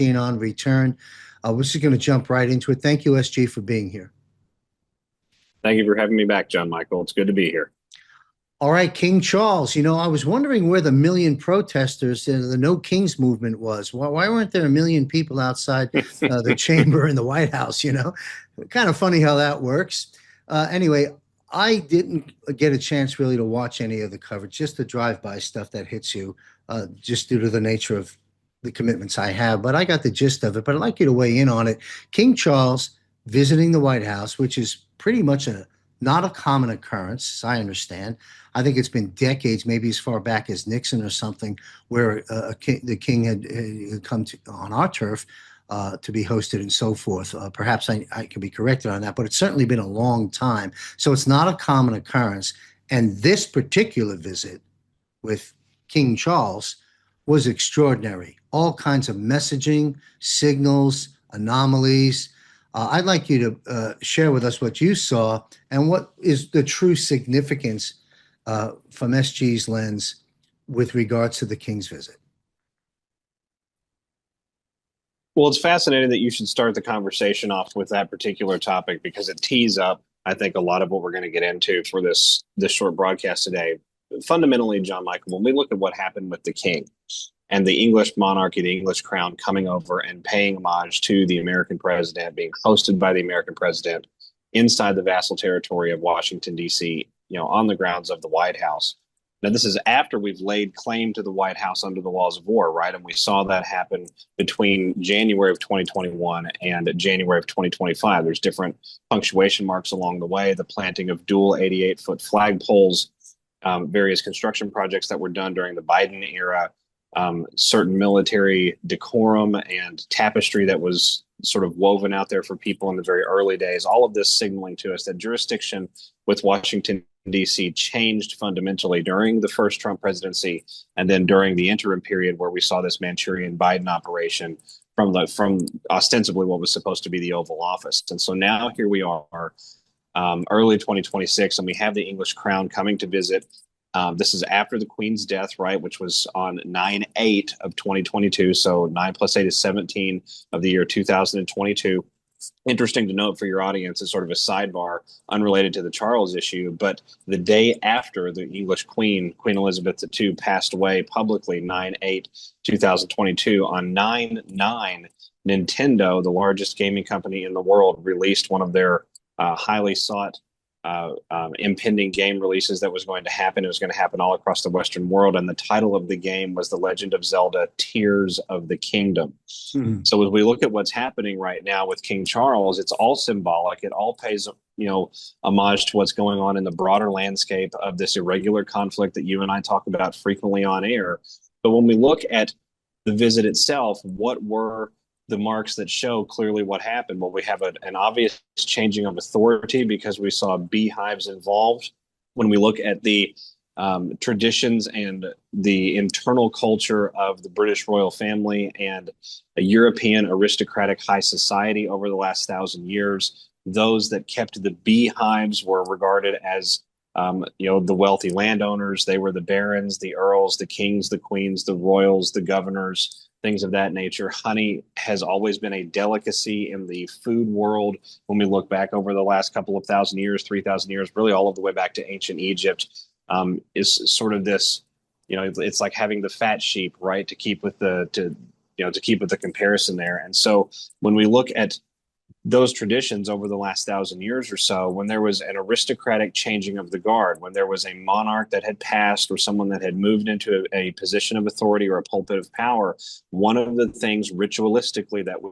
Anon return. We're just going to jump right into it. Thank you, SG, for being here. Thank you for having me back, John Michael. It's good to be here. All right, King Charles. I was wondering where the million protesters in the No Kings movement was. Why weren't there a million people outside the chamber in the White House? Kind of funny how that works. Anyway, I didn't get a chance really to watch any of the coverage, just the drive-by stuff that hits you, just due to the nature of the commitments I have. But I got the gist of it. But I'd like you to weigh in on it. King Charles visiting the White House, which is pretty much not a common occurrence, as I understand. I think it's been decades, maybe as far back as Nixon or something, where the king had come on our turf to be hosted and so forth. Perhaps I could be corrected on that, but it's certainly been a long time. So it's not a common occurrence. And this particular visit with King Charles was extraordinary. All kinds of messaging, signals, anomalies. I'd like you to share with us what you saw and what is the true significance from SG's lens with regards to the King's visit. Well, it's fascinating that you should start the conversation off with that particular topic because it tees up, I think, a lot of what we're going to get into for this short broadcast today. Fundamentally, John Michael, when we look at what happened with the king and the English monarchy, the English crown coming over and paying homage to the American president, being hosted by the American president inside the vassal territory of Washington, D.C., on the grounds of the White House. Now, this is after we've laid claim to the White House under the laws of war, right? And we saw that happen between January of 2021 and January of 2025. There's different punctuation marks along the way, the planting of dual 88-foot flagpoles, various construction projects that were done during the Biden era, certain military decorum and tapestry that was sort of woven out there for people in the very early days. All of this signaling to us that jurisdiction with Washington, D.C. changed fundamentally during the first Trump presidency and then during the interim period where we saw this Manchurian Biden operation from ostensibly what was supposed to be the Oval Office. And so now here we are, early 2026, and we have the English crown coming to visit. This is after the Queen's death, right, which was on 9/8 of 2022. So 9 plus 8 is 17 of the year 2022. Interesting to note for your audience as sort of a sidebar, unrelated to the Charles issue, but the day after the English Queen Elizabeth II, passed away publicly, 9/8/2022, on 9/9, Nintendo, the largest gaming company in the world, released one of their highly sought impending game releases that was going to happen. It was going to happen all across the Western world. And the title of the game was The Legend of Zelda: Tears of the Kingdom. Mm-hmm. So as we look at what's happening right now with King Charles, it's all symbolic. It all pays, homage to what's going on in the broader landscape of this irregular conflict that you and I talk about frequently on air. But when we look at the visit itself, what were the marks that show clearly what happened? Well, we have an obvious changing of authority because we saw beehives involved. When we look at the traditions and the internal culture of the British royal family and a European aristocratic high society over the last 1,000 years, those that kept the beehives were regarded as the wealthy landowners. They were the barons, the earls, the kings, the queens, the royals, the governors, things of that nature. Honey has always been a delicacy in the food world. When we look back over the last couple of 1,000 years, 3,000 years, really all of the way back to ancient Egypt, is sort of this, it's like having the fat sheep, right? To keep with the comparison there. And so when we look at those traditions over the last 1,000 years or so, when there was an aristocratic changing of the guard, when there was a monarch that had passed or someone that had moved into a position of authority or a pulpit of power, one of the things ritualistically that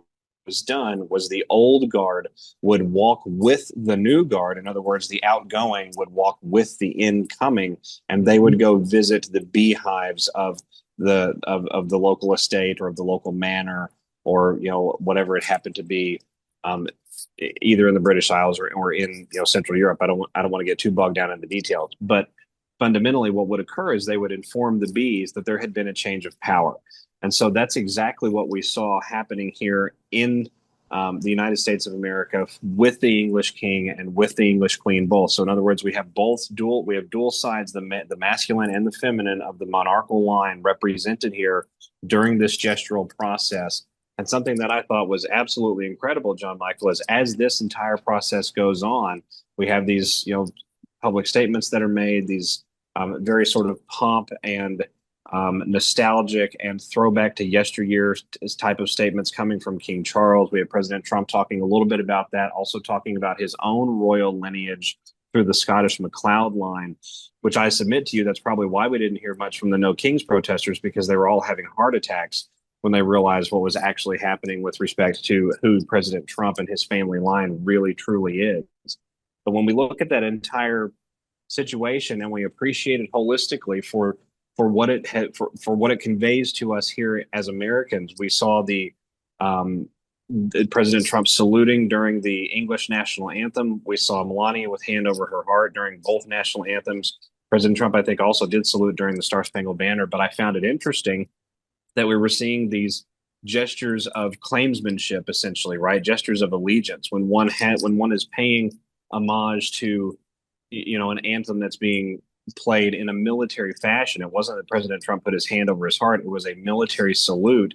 was done was the old guard would walk with the new guard. In other words, the outgoing would walk with the incoming, and they would go visit the beehives of the local estate or of the local manor, or whatever it happened to be. Either in the British Isles or in Central Europe. I don't want to get too bogged down in the details, but fundamentally what would occur is they would inform the bees that there had been a change of power. And so that's exactly what we saw happening here in the United States of America with the English king and with the English queen both. So in other words, we have dual sides, the masculine and the feminine of the monarchical line represented here during this gestural process. And something that I thought was absolutely incredible, John Michael, is as this entire process goes on, we have these, public statements that are made, these very sort of pomp and nostalgic and throwback to yesteryear type of statements coming from King Charles. We have President Trump talking a little bit about that, also talking about his own royal lineage through the Scottish MacLeod line, which I submit to you, that's probably why we didn't hear much from the No Kings protesters, because they were all having heart attacks when they realized what was actually happening with respect to who President Trump and his family line really truly is. But when we look at that entire situation and we appreciate it holistically for what it for what it conveys to us here as Americans, we saw um, President Trump saluting during the English national anthem. We saw Melania with hand over her heart during both national anthems. President Trump, I think, also did salute during the Star Spangled Banner. But I found it interesting that we were seeing these gestures of claimsmanship, essentially, right? Gestures of allegiance when one is paying homage to, an anthem that's being played in a military fashion. It wasn't that President Trump put his hand over his heart; it was a military salute.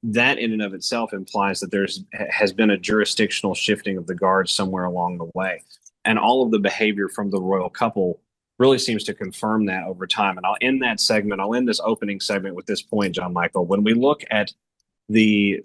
That in and of itself implies that there's has been a jurisdictional shifting of the guards somewhere along the way, and all of the behavior from the royal couple really seems to confirm that over time. And I'll end this opening segment with this point, John Michael. When we look at the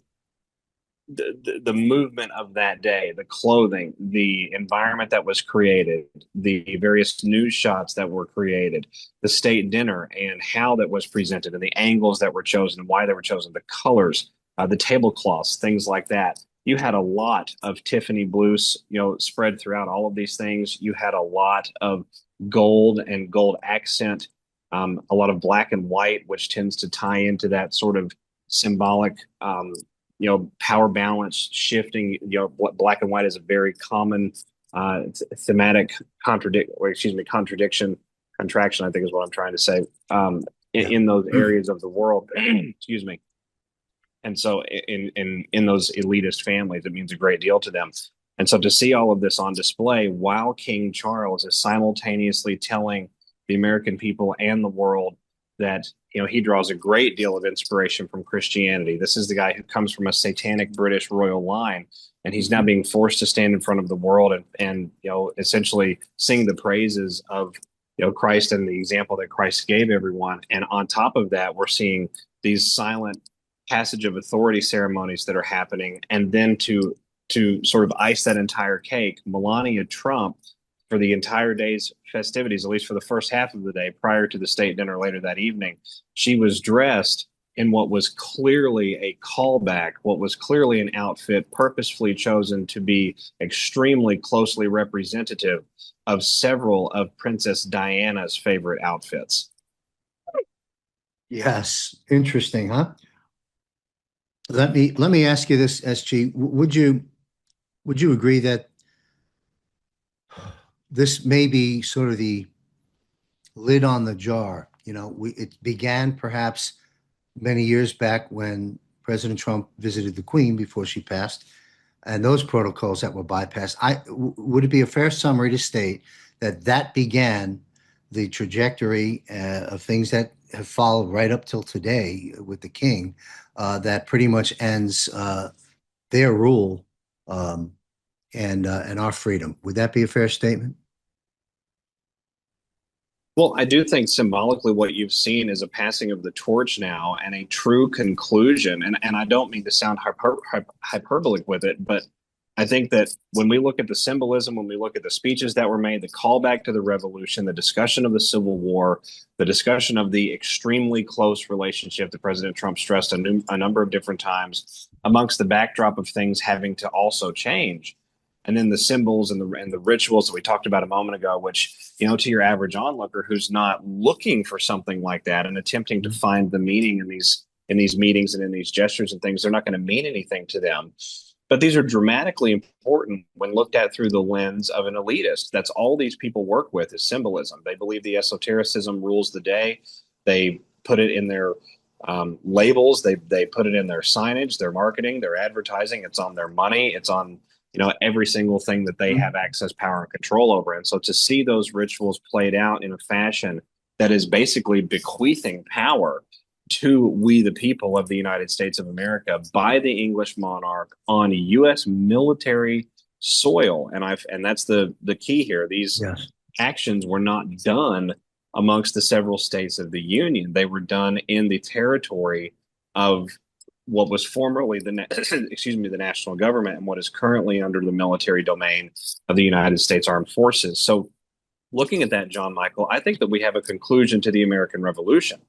the movement of that day, the clothing, the environment that was created, the various news shots that were created, the state dinner and how that was presented, and the angles that were chosen, why they were chosen, the colors, the tablecloths, things like that. You had a lot of Tiffany blues, spread throughout all of these things. You had a lot of gold and gold accent, a lot of black and white, which tends to tie into that sort of symbolic power balance shifting. Black and white is a very common thematic contradiction, contraction, I think is what I'm trying to say, in those areas of the world. Excuse me. And so in those elitist families, it means a great deal to them. And so to see all of this on display while King Charles is simultaneously telling the American people and the world that he draws a great deal of inspiration from Christianity. This is the guy who comes from a satanic British royal line, and he's now being forced to stand in front of the world and essentially sing the praises of Christ and the example that Christ gave everyone. And on top of that, we're seeing these silent passage of authority ceremonies that are happening, and then to sort of ice that entire cake, Melania Trump, for the entire day's festivities, at least for the first half of the day prior to the state dinner later that evening, she was dressed in what was clearly a callback, what was clearly an outfit purposefully chosen to be extremely closely representative of several of Princess Diana's favorite outfits. Yes, interesting, huh? Let me ask you this, SG. Would you agree that this may be sort of the lid on the jar? It began perhaps many years back when President Trump visited the Queen before she passed, and those protocols that were bypassed. Would it be a fair summary to state that that began the trajectory of things that have followed right up till today with the King, that pretty much ends their rule and our freedom? Would that be a fair statement? Well, I do think symbolically what you've seen is a passing of the torch now and a true conclusion. And I don't mean to sound hyperbolic with it, but I think that when we look at the symbolism, when we look at the speeches that were made, the callback to the revolution, the discussion of the Civil War, the discussion of the extremely close relationship that President Trump stressed a number of different times, amongst the backdrop of things having to also change, and then the symbols and the rituals that we talked about a moment ago, which to your average onlooker who's not looking for something like that and attempting to find the meaning in these meetings and in these gestures and things, they're not going to mean anything to them. But these are dramatically important when looked at through the lens of an elitist. That's all these people work with is symbolism. They believe the esotericism rules the day. They put it in their labels. They put it in their signage, their marketing, their advertising. It's on their money. It's on every single thing that they have access, power, and control over. And so to see those rituals played out in a fashion that is basically bequeathing power to we the people of the United States of America by the English monarch on U.S. military soil. And that's the key here. These Yes. actions were not done amongst the several states of the Union. They were done in the territory of what was formerly excuse me, the national government, and what is currently under the military domain of the United States Armed Forces. So looking at that, John Michael, I think that we have a conclusion to the American Revolution.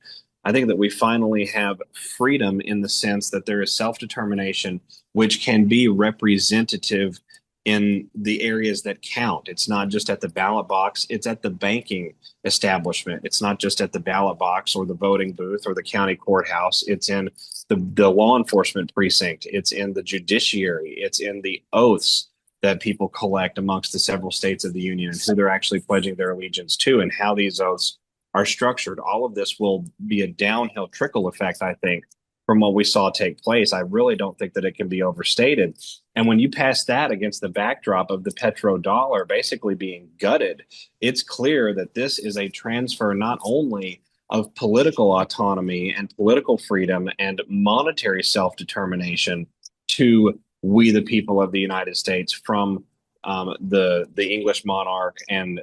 I think that we finally have freedom in the sense that there is self determination, which can be representative in the areas that count. It's not just at the ballot box, it's at the banking establishment. It's not just at the ballot box or the voting booth or the county courthouse. It's in the law enforcement precinct. It's in the judiciary. It's in the oaths that people collect amongst the several states of the Union and who they're actually pledging their allegiance to and how these oaths are structured. All of this will be a downhill trickle effect, I think, from what we saw take place. I really don't think that it can be overstated. And when you pass that against the backdrop of the petrodollar basically being gutted, it's clear that this is a transfer not only of political autonomy and political freedom and monetary self-determination to we the people of the United States from the English monarch and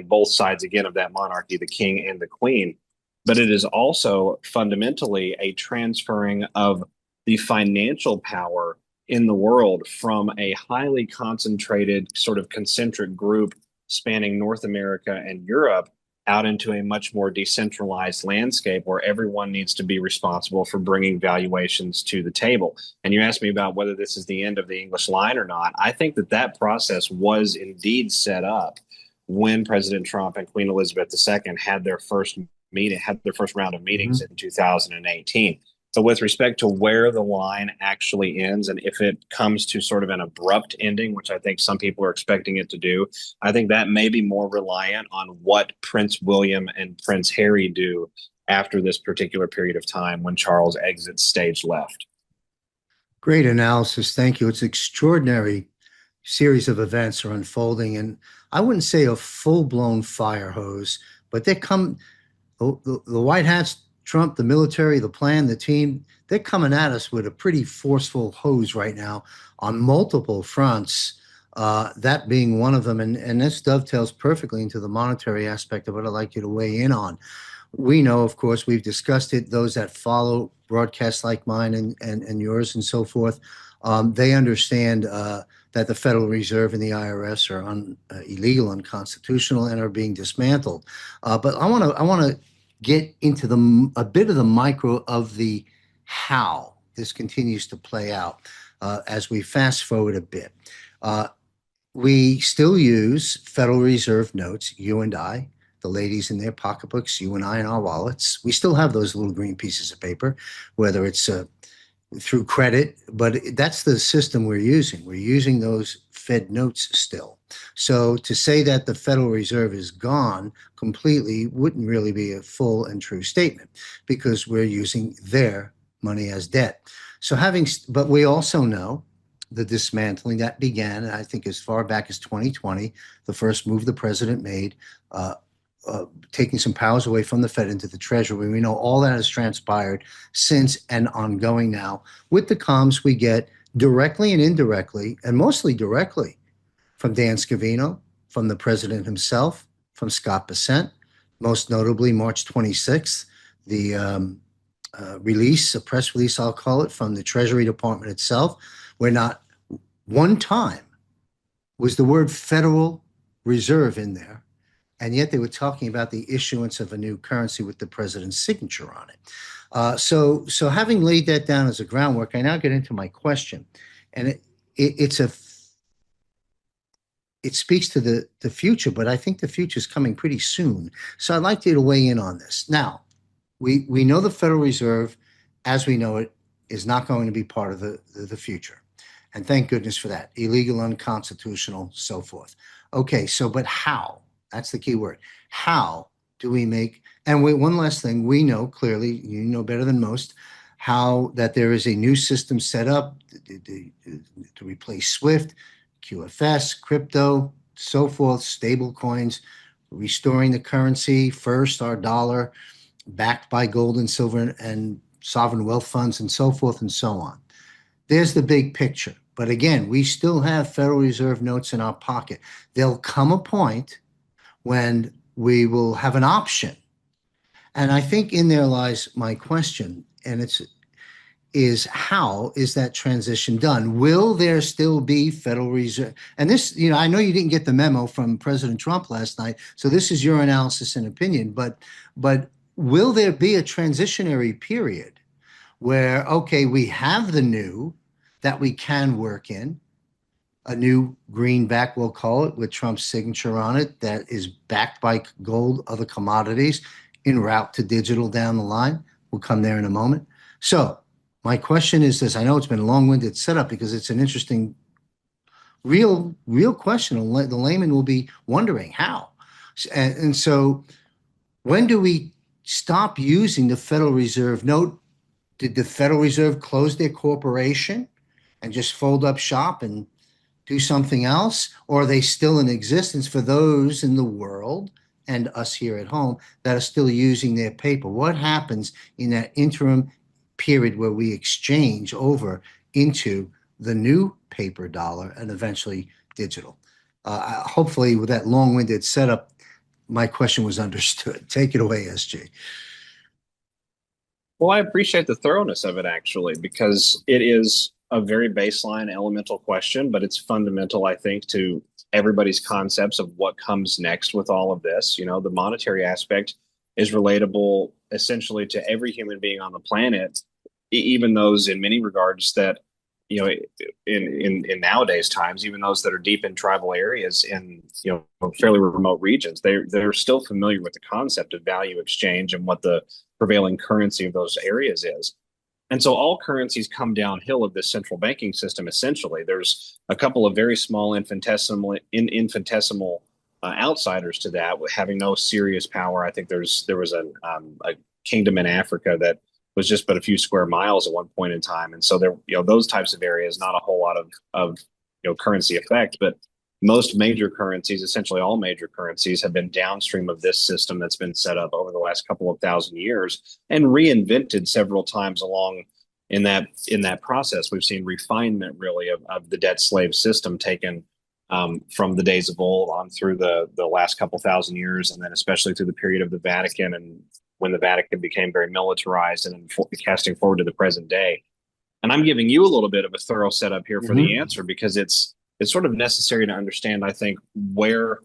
both sides again of that monarchy, the king and the queen. But it is also fundamentally a transferring of the financial power in the world from a highly concentrated sort of concentric group spanning North America and Europe out into a much more decentralized landscape where everyone needs to be responsible for bringing valuations to the table. And you asked me about whether this is the end of the English line or not. I think that that process was indeed set up when President Trump and Queen Elizabeth II had their first round of meetings in 2018. So with respect to where the line actually ends and if it comes to sort of an abrupt ending, which I think some people are expecting it to do, I think that may be more reliant on what Prince William and Prince Harry do after this particular period of time when Charles exits stage left. Great analysis. Thank you. It's an extraordinary series of events are unfolding, and I wouldn't say a full-blown fire hose, but the White Hats, Trump, the military, the plan, the team, they're coming at us with a pretty forceful hose right now on multiple fronts, that being one of them. And this dovetails perfectly into the monetary aspect of what I'd like you to weigh in on. We know, of course, we've discussed it, those that follow broadcasts like mine and yours and so forth, they understand that the Federal Reserve and the IRS are illegal, unconstitutional, and are being dismantled. But I want to get into a bit of the micro of the how this continues to play out as we fast forward a bit. We still use Federal Reserve notes, you and I, the ladies in their pocketbooks, you and I in our wallets. We still have those little green pieces of paper, whether it's through credit, but that's the system we're using. We're using those Fed notes still. So to say that the Federal Reserve is gone completely wouldn't really be a full and true statement because we're using their money as debt. So but we also know the dismantling that began, I think, as far back as 2020, the first move the president made, taking some powers away from the Fed into the Treasury. We know all that has transpired since and ongoing now with the comms we get directly and indirectly, and mostly directly, from Dan Scavino, from the president himself, from Scott Bessent, most notably March 26th, the a press release, I'll call it, from the Treasury Department itself, where not one time was the word Federal Reserve in there. And yet they were talking about the issuance of a new currency with the president's signature on it. So having laid that down as a groundwork, I now get into my question. And it speaks to the future, but I think the future is coming pretty soon. So I'd like you to weigh in on this. Now, we know the Federal Reserve, as we know it, is not going to be part of the future. And thank goodness for that. Illegal, unconstitutional, so forth. Okay, but how? That's the key word. How do we make, and one last thing, we know clearly, you know better than most, how that there is a new system set up to replace SWIFT, QFS, crypto, so forth, stable coins, restoring the currency, first our dollar, backed by gold and silver and sovereign wealth funds and so forth and so on. There's the big picture. But again, we still have Federal Reserve notes in our pocket. There'll come a point when we will have an option. And I think in there lies my question, and it's is how is that transition done? Will there still be Federal Reserve? And this, I know you didn't get the memo from President Trump last night, so this is your analysis and opinion, but will there be a transitionary period where, okay, we have the new that we can work in, a new greenback, we'll call it, with Trump's signature on it, that is backed by gold, other commodities, en route to digital down the line. We'll come there in a moment. So my question is this. I know it's been a long-winded setup because it's an interesting, real question. The layman will be wondering how. And so when do we stop using the Federal Reserve note? Did the Federal Reserve close their corporation and just fold up shop and do something else? Or are they still in existence for those in the world and us here at home that are still using their paper? What happens in that interim period where we exchange over into the new paper dollar and eventually digital? Hopefully, with that long-winded setup, my question was understood. Take it away, SG. Well, I appreciate the thoroughness of it actually, because it is a very baseline elemental question, but it's fundamental, I think, to everybody's concepts of what comes next with all of this. The monetary aspect is relatable essentially to every human being on the planet, even those in many regards that, in nowadays times, even those that are deep in tribal areas in, fairly remote regions, they're still familiar with the concept of value exchange and what the prevailing currency of those areas is. And so all currencies come downhill of this central banking system. Essentially, there's a couple of very small infinitesimal outsiders to that, having no serious power. I think there was a kingdom in Africa that was just but a few square miles at one point in time, and so there, those types of areas, not a whole lot of currency effect, but most major currencies, essentially all major currencies, have been downstream of this system that's been set up over the last couple of thousand years and reinvented several times along in that process. We've seen refinement really of the debt slave system taken from the days of old on through the last couple thousand years, and then especially through the period of the Vatican, and when the Vatican became very militarized, and then casting forward to the present day. And I'm giving you a little bit of a thorough setup here for the answer, because it's sort of necessary to understand, I think, where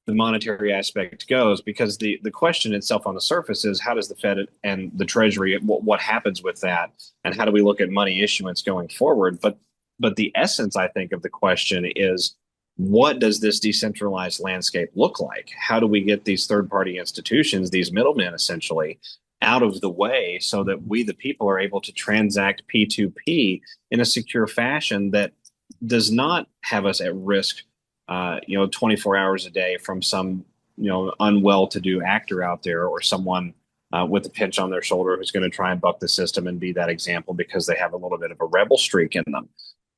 the monetary aspect goes, because the question itself on the surface is, how does the Fed and the Treasury, what happens with that, and how do we look at money issuance going forward? But the essence, I think, of the question is, what does this decentralized landscape look like? How do we get these third-party institutions, these middlemen essentially, out of the way so that we, the people, are able to transact P2P in a secure fashion that does not have us at risk, 24 hours a day from some, unwell-to-do actor out there, or someone with a pinch on their shoulder who's going to try and buck the system and be that example because they have a little bit of a rebel streak in them.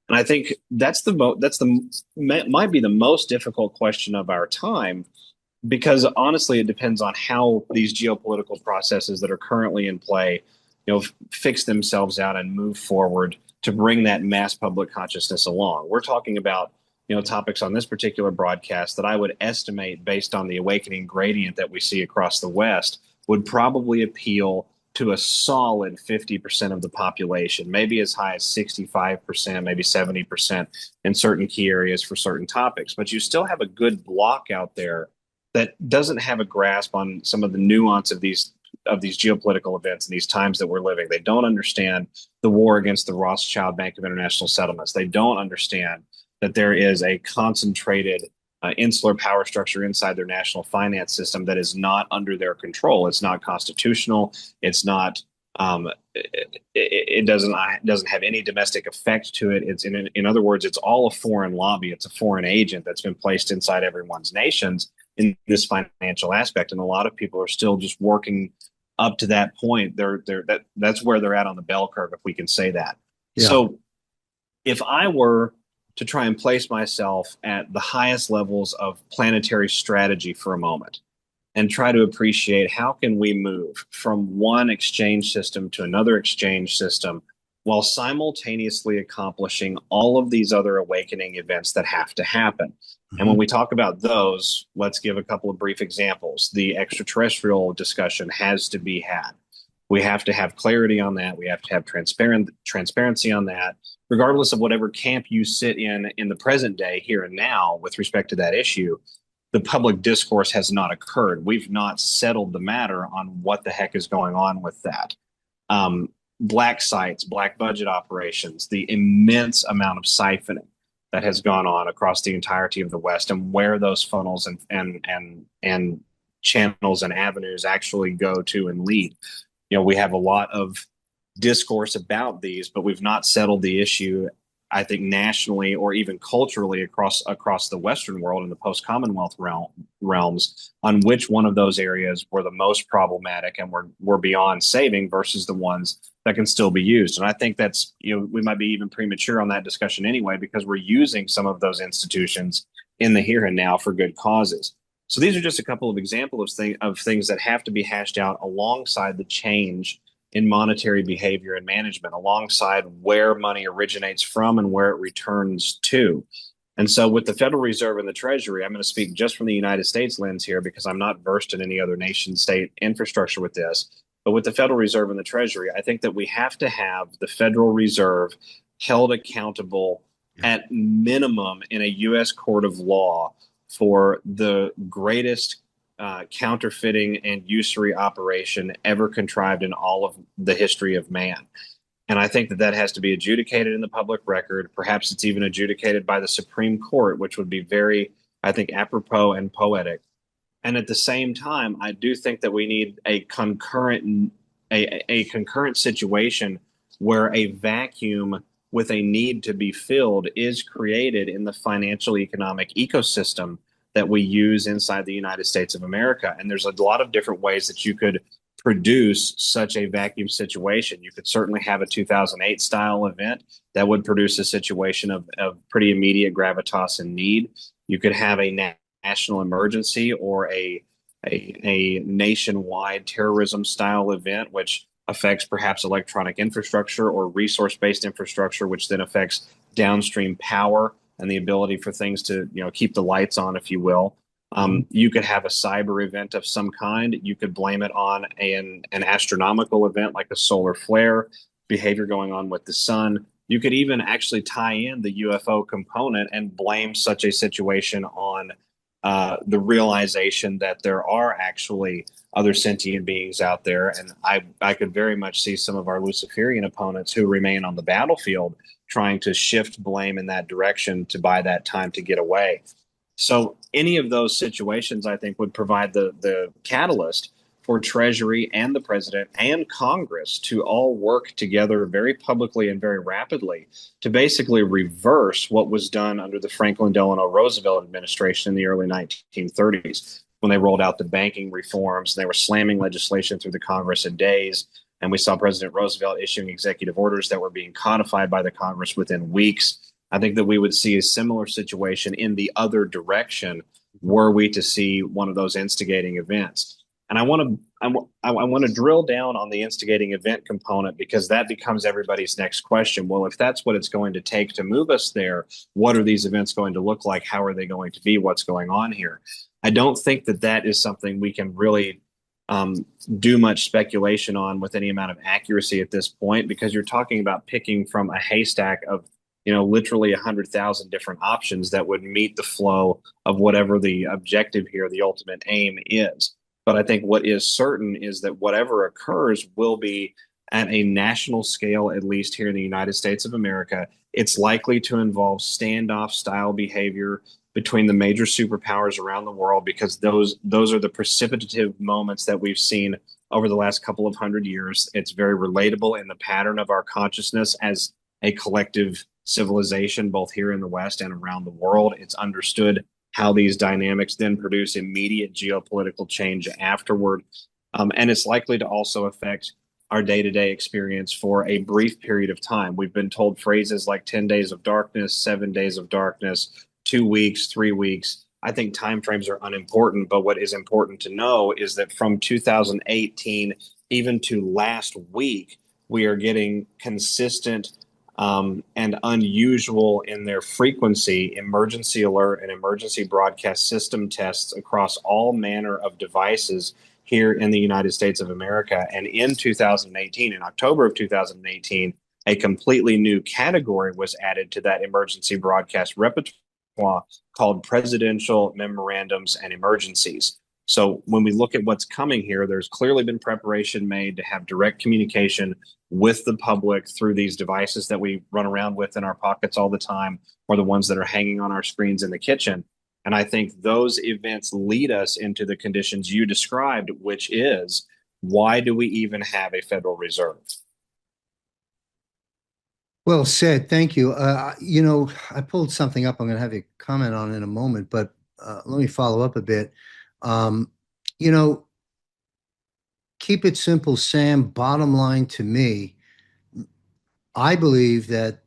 And I think might be the most difficult question of our time, because honestly, it depends on how these geopolitical processes that are currently in play, fix themselves out and move forward to bring that mass public consciousness along. We're talking about, topics on this particular broadcast that I would estimate, based on the awakening gradient that we see across the West, would probably appeal to a solid 50% of the population, maybe as high as 65%, maybe 70% in certain key areas for certain topics. But you still have a good block out there that doesn't have a grasp on some of the nuance of these geopolitical events and these times that we're living. They don't understand the war against the Rothschild Bank of International Settlements. They don't understand that there is a concentrated insular power structure inside their national finance system that is not under their control. It's not constitutional. It's not. It doesn't have any domestic effect to it. It's in other words, it's all a foreign lobby. It's a foreign agent that's been placed inside everyone's nations in this financial aspect, and a lot of people are still just working up to that point. That's where they're at on the bell curve, if we can say that. Yeah. So, if I were to try and place myself at the highest levels of planetary strategy for a moment, and try to appreciate how can we move from one exchange system to another exchange system while simultaneously accomplishing all of these other awakening events that have to happen. And when Mhm. we talk about those, let's give a couple of brief examples. The extraterrestrial discussion has to be had. We have to have clarity on that. We have to have transparency on that, regardless of whatever camp you sit in the present day, here and now, with respect to that issue. The public discourse has not occurred. We've not settled the matter on what the heck is going on with that. Um, Black sites, black budget operations, the immense amount of siphoning that has gone on across the entirety of the West, and where those funnels and channels and avenues actually go to and lead. We have a lot of discourse about these, but we've not settled the issue, I think, nationally or even culturally across the Western world and the post-Commonwealth realms on which one of those areas were the most problematic and were beyond saving versus the ones that can still be used. And I think that's, we might be even premature on that discussion anyway, because we're using some of those institutions in the here and now for good causes. So these are just a couple of examples of things that have to be hashed out alongside the change in monetary behavior and management, alongside where money originates from and where it returns to. And so with the Federal Reserve and the Treasury, I'm going to speak just from the United States lens here because I'm not versed in any other nation state infrastructure with this. But with the Federal Reserve and the Treasury, I think that we have to have the Federal Reserve held accountable at minimum in a U.S. court of law for the greatest counterfeiting and usury operation ever contrived in all of the history of man. And I think that that has to be adjudicated in the public record. Perhaps it's even adjudicated by the Supreme Court, which would be very, I think, apropos and poetic. And at the same time, I do think that we need a concurrent situation where a vacuum with a need to be filled is created in the financial economic ecosystem that we use inside the United States of America. And there's a lot of different ways that you could produce such a vacuum situation. You could certainly have a 2008 style event that would produce a situation of pretty immediate gravitas and need. You could have a national emergency or a nationwide terrorism style event, which affects perhaps electronic infrastructure or resource based infrastructure, which then affects downstream power and the ability for things to keep the lights on, if you will. You could have a cyber event of some kind. You could blame it on an astronomical event like a solar flare, behavior going on with the sun. You could even actually tie in the UFO component and blame such a situation on the realization that there are actually other sentient beings out there. And I could very much see some of our Luciferian opponents who remain on the battlefield trying to shift blame in that direction to buy that time to get away. So any of those situations, I think, would provide the catalyst for Treasury and the president and Congress to all work together very publicly and very rapidly to basically reverse what was done under the Franklin Delano Roosevelt administration in the early 1930s when they rolled out the banking reforms. They were slamming legislation through the Congress in days. And we saw President Roosevelt issuing executive orders that were being codified by the Congress within weeks. I think that we would see a similar situation in the other direction were we to see one of those instigating events. And I want to drill down on the instigating event component because that becomes everybody's next question. Well, if that's what it's going to take to move us there, what are these events going to look like? How are they going to be? What's going on here? I don't think that that is something we can really do much speculation on with any amount of accuracy at this point, because you're talking about picking from a haystack of literally 100,000 different options that would meet the flow of whatever the objective here, the ultimate aim is. But I think what is certain is that whatever occurs will be at a national scale, at least here in the United States of America. It's likely to involve standoff style behavior between the major superpowers around the world, because those are the precipitative moments that we've seen over the last couple of hundred years. It's very relatable in the pattern of our consciousness as a collective civilization, both here in the West and around the world. It's understood how these dynamics then produce immediate geopolitical change afterward. And it's likely to also affect our day-to-day experience for a brief period of time. We've been told phrases like 10 days of darkness, 7 days of darkness, 2 weeks, 3 weeks. I think timeframes are unimportant, but what is important to know is that from 2018 even to last week, we are getting consistent and unusual in their frequency emergency alert and emergency broadcast system tests across all manner of devices here in the United States of America. And in 2018, in October of 2018, a completely new category was added to that emergency broadcast repertoire called presidential memorandums and emergencies. So when we look at what's coming here, there's clearly been preparation made to have direct communication with the public through these devices that we run around with in our pockets all the time, or the ones that are hanging on our screens in the kitchen. And I think those events lead us into the conditions you described, which is, why do we even have a Federal Reserve? Well said. Thank you. I pulled something up I'm going to have you comment on in a moment, but let me follow up a bit. Um, you know, keep it simple, Sam. Bottom line to me, I believe that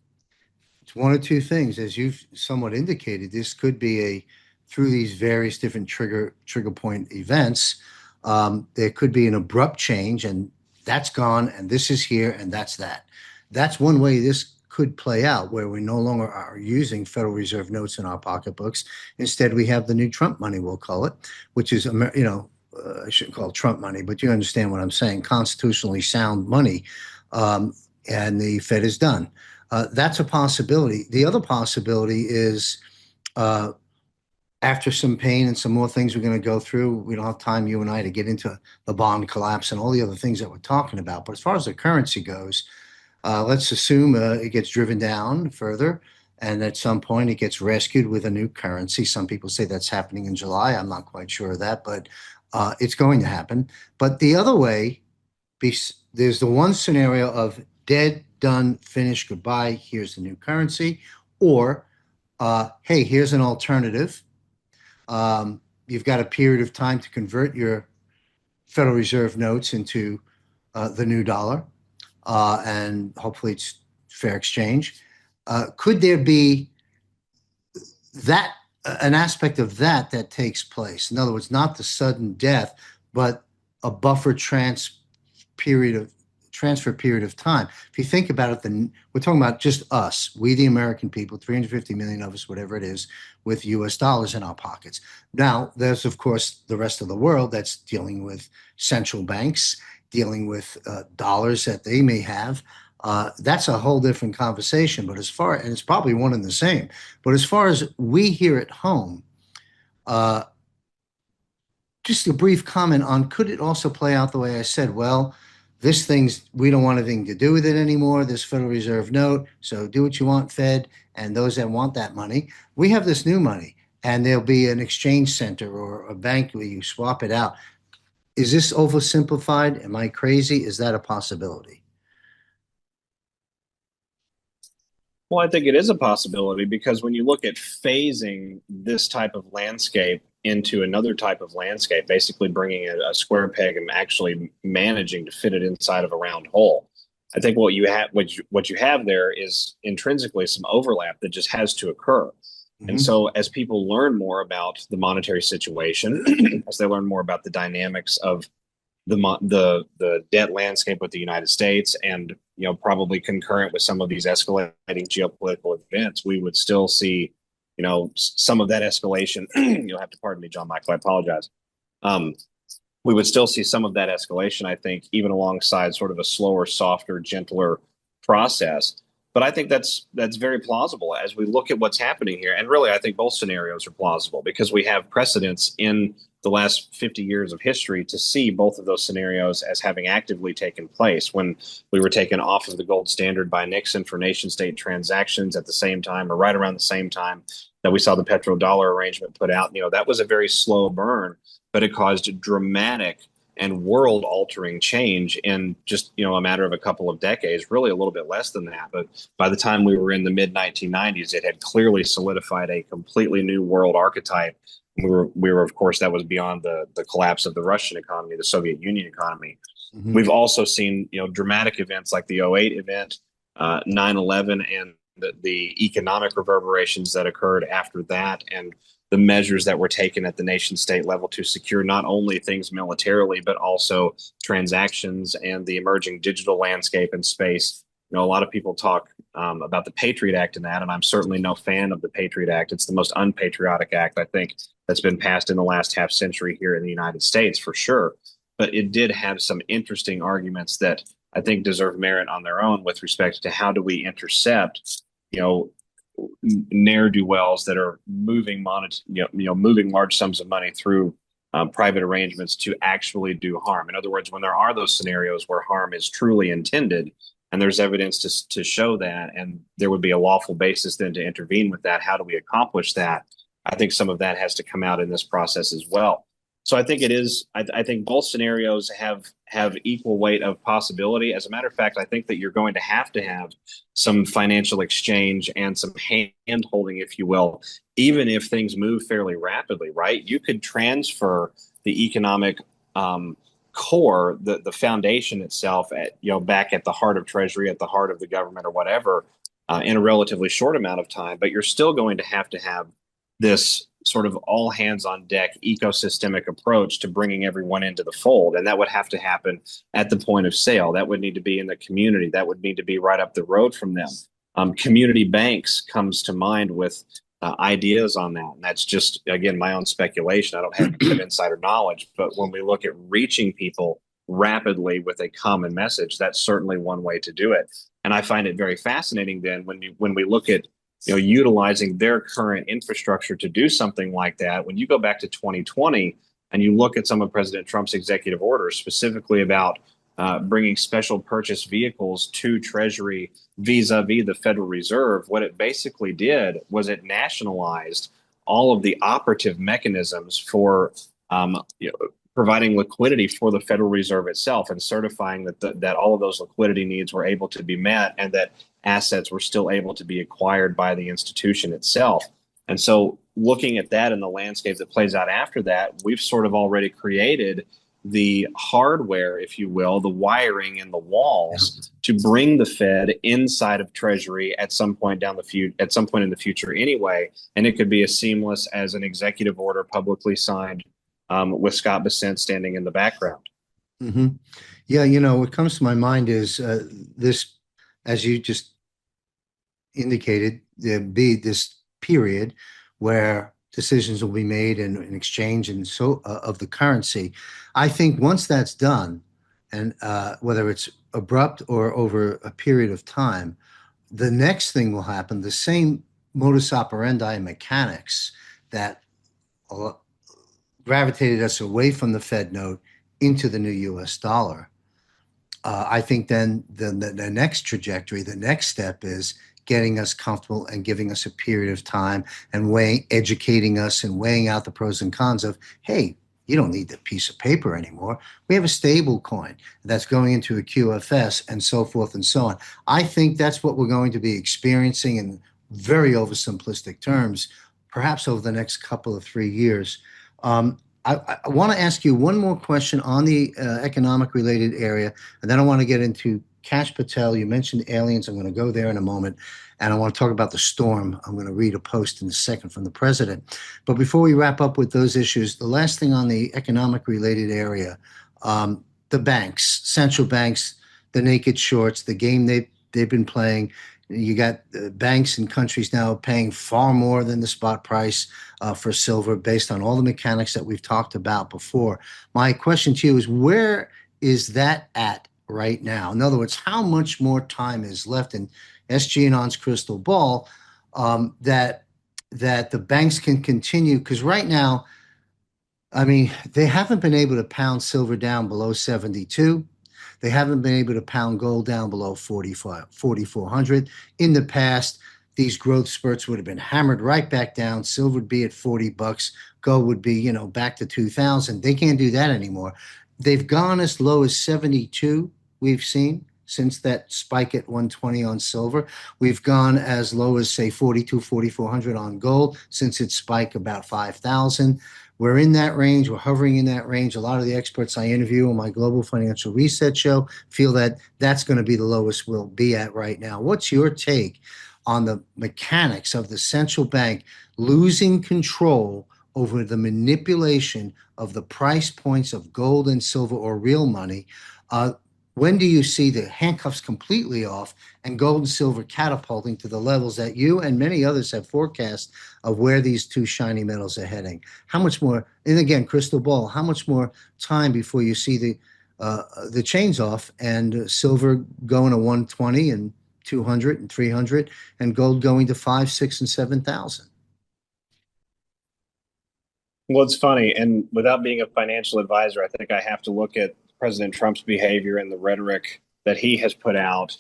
it's one or two things, as you've somewhat indicated. This could be through these various different trigger point events. There could be an abrupt change, and that's gone, and this is here, and that's that. That's one way this could play out, where we no longer are using Federal Reserve notes in our pocketbooks. Instead, we have the new Trump money, we'll call it, which is, I shouldn't call it Trump money, but you understand what I'm saying, constitutionally sound money. And the Fed is done. That's a possibility. The other possibility is, uh, after some pain and some more things we're going to go through, we don't have time, you and I, to get into the bond collapse and all the other things that we're talking about. But as far as the currency goes, let's assume it gets driven down further, and at some point it gets rescued with a new currency. Some people say that's happening in July. I'm not quite sure of that, but it's going to happen. But the other way, there's the one scenario of dead, done, finished, goodbye, here's the new currency, or hey, here's an alternative. You've got a period of time to convert your Federal Reserve notes into the new dollar, and hopefully it's fair exchange. Could there be that an aspect of that takes place? In other words, not the sudden death, but a buffer period of transfer period of time. If you think about it, then we're talking about just us, we the American people, 350 million of us, whatever it is, with US dollars in our pockets. Now, there's of course the rest of the world that's dealing with central banks, dealing with dollars that they may have. That's a whole different conversation. But and it's probably one and the same. But as far as we here at home, uh, just a brief comment on, could it also play out the way I said? Well, we don't want anything to do with it anymore, this Federal Reserve note. So do what you want, Fed, and those that want that money. We have this new money, and there'll be an exchange center or a bank where you swap it out. Is this oversimplified? Am I crazy? Is that a possibility? Well, I think it is a possibility, because when you look at phasing this type of landscape into another type of landscape, basically bringing a square peg and actually managing to fit it inside of a round hole, I think what you have there is intrinsically some overlap that just has to occur. And Mhm. so, as people learn more about the monetary situation, as they learn more about the dynamics of the debt landscape with the United States, and probably concurrent with some of these escalating geopolitical events, we would still see some of that escalation. You'll have to pardon me, John Michael. I apologize. Um, we would still see some of that escalation, I think, even alongside sort of a slower, softer, gentler process. But I think that's very plausible as we look at what's happening here. And really, I think both scenarios are plausible, because we have precedents in the last 50 years of history to see both of those scenarios as having actively taken place. When we were taken off of the gold standard by Nixon for nation state transactions at the same time, or right around the same time that we saw the petrodollar arrangement put out, that was a very slow burn, but it caused dramatic and world altering change in just a matter of a couple of decades, really a little bit less than that. But by the time we were in the mid 1990s, it had clearly solidified a completely new world archetype. We were of course, that was beyond the collapse of the Russian economy, the Soviet Union economy. Mhm. We've also seen dramatic events like the '08 event, 9/11, and the economic reverberations that occurred after that. And the measures that were taken at the nation state level to secure not only things militarily, but also transactions and the emerging digital landscape and space. A lot of people talk about the Patriot Act and that, and I'm certainly no fan of the Patriot Act. It's the most unpatriotic act, I think, that's been passed in the last half century here in the United States, for sure. But it did have some interesting arguments that I think deserve merit on their own with respect to how do we intercept, you know, ne'er do wells that are moving large sums of money through private arrangements to actually do harm. In other words, when there are those scenarios where harm is truly intended, and there's evidence to show that, and there would be a lawful basis then to intervene with that. How do we accomplish that? I think some of that has to come out in this process as well. So I think it is. I think both scenarios have equal weight of possibility. As a matter of fact, I think that you're going to have some financial exchange and some hand holding, if you will, even if things move fairly rapidly. Right? You could transfer the economic core, the foundation itself, back at the heart of Treasury, at the heart of the government, or whatever, in a relatively short amount of time. But you're still going to have this sort of all hands on deck ecosystemic approach to bringing everyone into the fold. And that would have to happen at the point of sale. That would need to be in the community. That would need to be right up the road from them. Community banks comes to mind with ideas on that. And that's just, again, my own speculation. I don't have good insider knowledge, but when we look at reaching people rapidly with a common message, that's certainly one way to do it. And I find it very fascinating then when we look at utilizing their current infrastructure to do something like that. When you go back to 2020 and you look at some of President Trump's executive orders, specifically about bringing special purchase vehicles to Treasury vis-a-vis the Federal Reserve, what it basically did was it nationalized all of the operative mechanisms for providing liquidity for the Federal Reserve itself, and certifying that all of those liquidity needs were able to be met and that assets were still able to be acquired by the institution itself. And so looking at that in the landscape that plays out after that, we've sort of already created the hardware, if you will, the wiring in the walls to bring the Fed inside of Treasury at some point in the future anyway. And it could be as seamless as an executive order publicly signed with Scott Bessent standing in the background. Mm-hmm. Yeah, what comes to my mind is this, as you just indicated, there'd be this period where decisions will be made in exchange and so of the currency. I think once that's done, and whether it's abrupt or over a period of time, the next thing will happen. The same modus operandi mechanics that gravitated us away from the Fed note into the new U.S. dollar. I think then the next trajectory, the next step is getting us comfortable and giving us a period of time and educating us and weighing out the pros and cons of, hey, you don't need the piece of paper anymore. We have a stable coin that's going into a QFS and so forth and so on. I think that's what we're going to be experiencing in very oversimplistic terms, perhaps over the next couple of 3 years. I want to ask you one more question on the economic related area, and then I want to get into Kash Patel. You mentioned aliens. I'm going to go there in a moment, and I want to talk about the storm. I'm going to read a post in a second from the president. But before we wrap up with those issues, the last thing on the economic related area, the banks, central banks, the naked shorts, the game they've been playing. You got banks and countries now paying far more than the spot price for silver based on all the mechanics that we've talked about before. My question to you is, where is that at right now? In other words, how much more time is left in SG Anon's crystal ball that the banks can continue? Because right now, I mean, they haven't been able to pound silver down below 72. They haven't been able to pound gold down below 4,400. In the past, these growth spurts would have been hammered right back down. Silver would be at $40. Gold would be, back to 2,000. They can't do that anymore. They've gone as low as 72, we've seen, since that spike at 120 on silver. We've gone as low as, say, 4,400 on gold since its spike about 5,000. We're in that range. We're hovering in that range. A lot of the experts I interview on my Global Financial Reset show feel that that's going to be the lowest we'll be at right now. What's your take on the mechanics of the central bank losing control over the manipulation of the price points of gold and silver or real money, uh, when do you see the handcuffs completely off and gold and silver catapulting to the levels that you and many others have forecast of where these two shiny metals are heading? How much more, and again, crystal ball, how much more time before you see the chains off and silver going to 120 and 200 and 300 and gold going to 5, 6, and 7,000? Well, it's funny, and without being a financial advisor, I think I have to look at President Trump's behavior and the rhetoric that he has put out,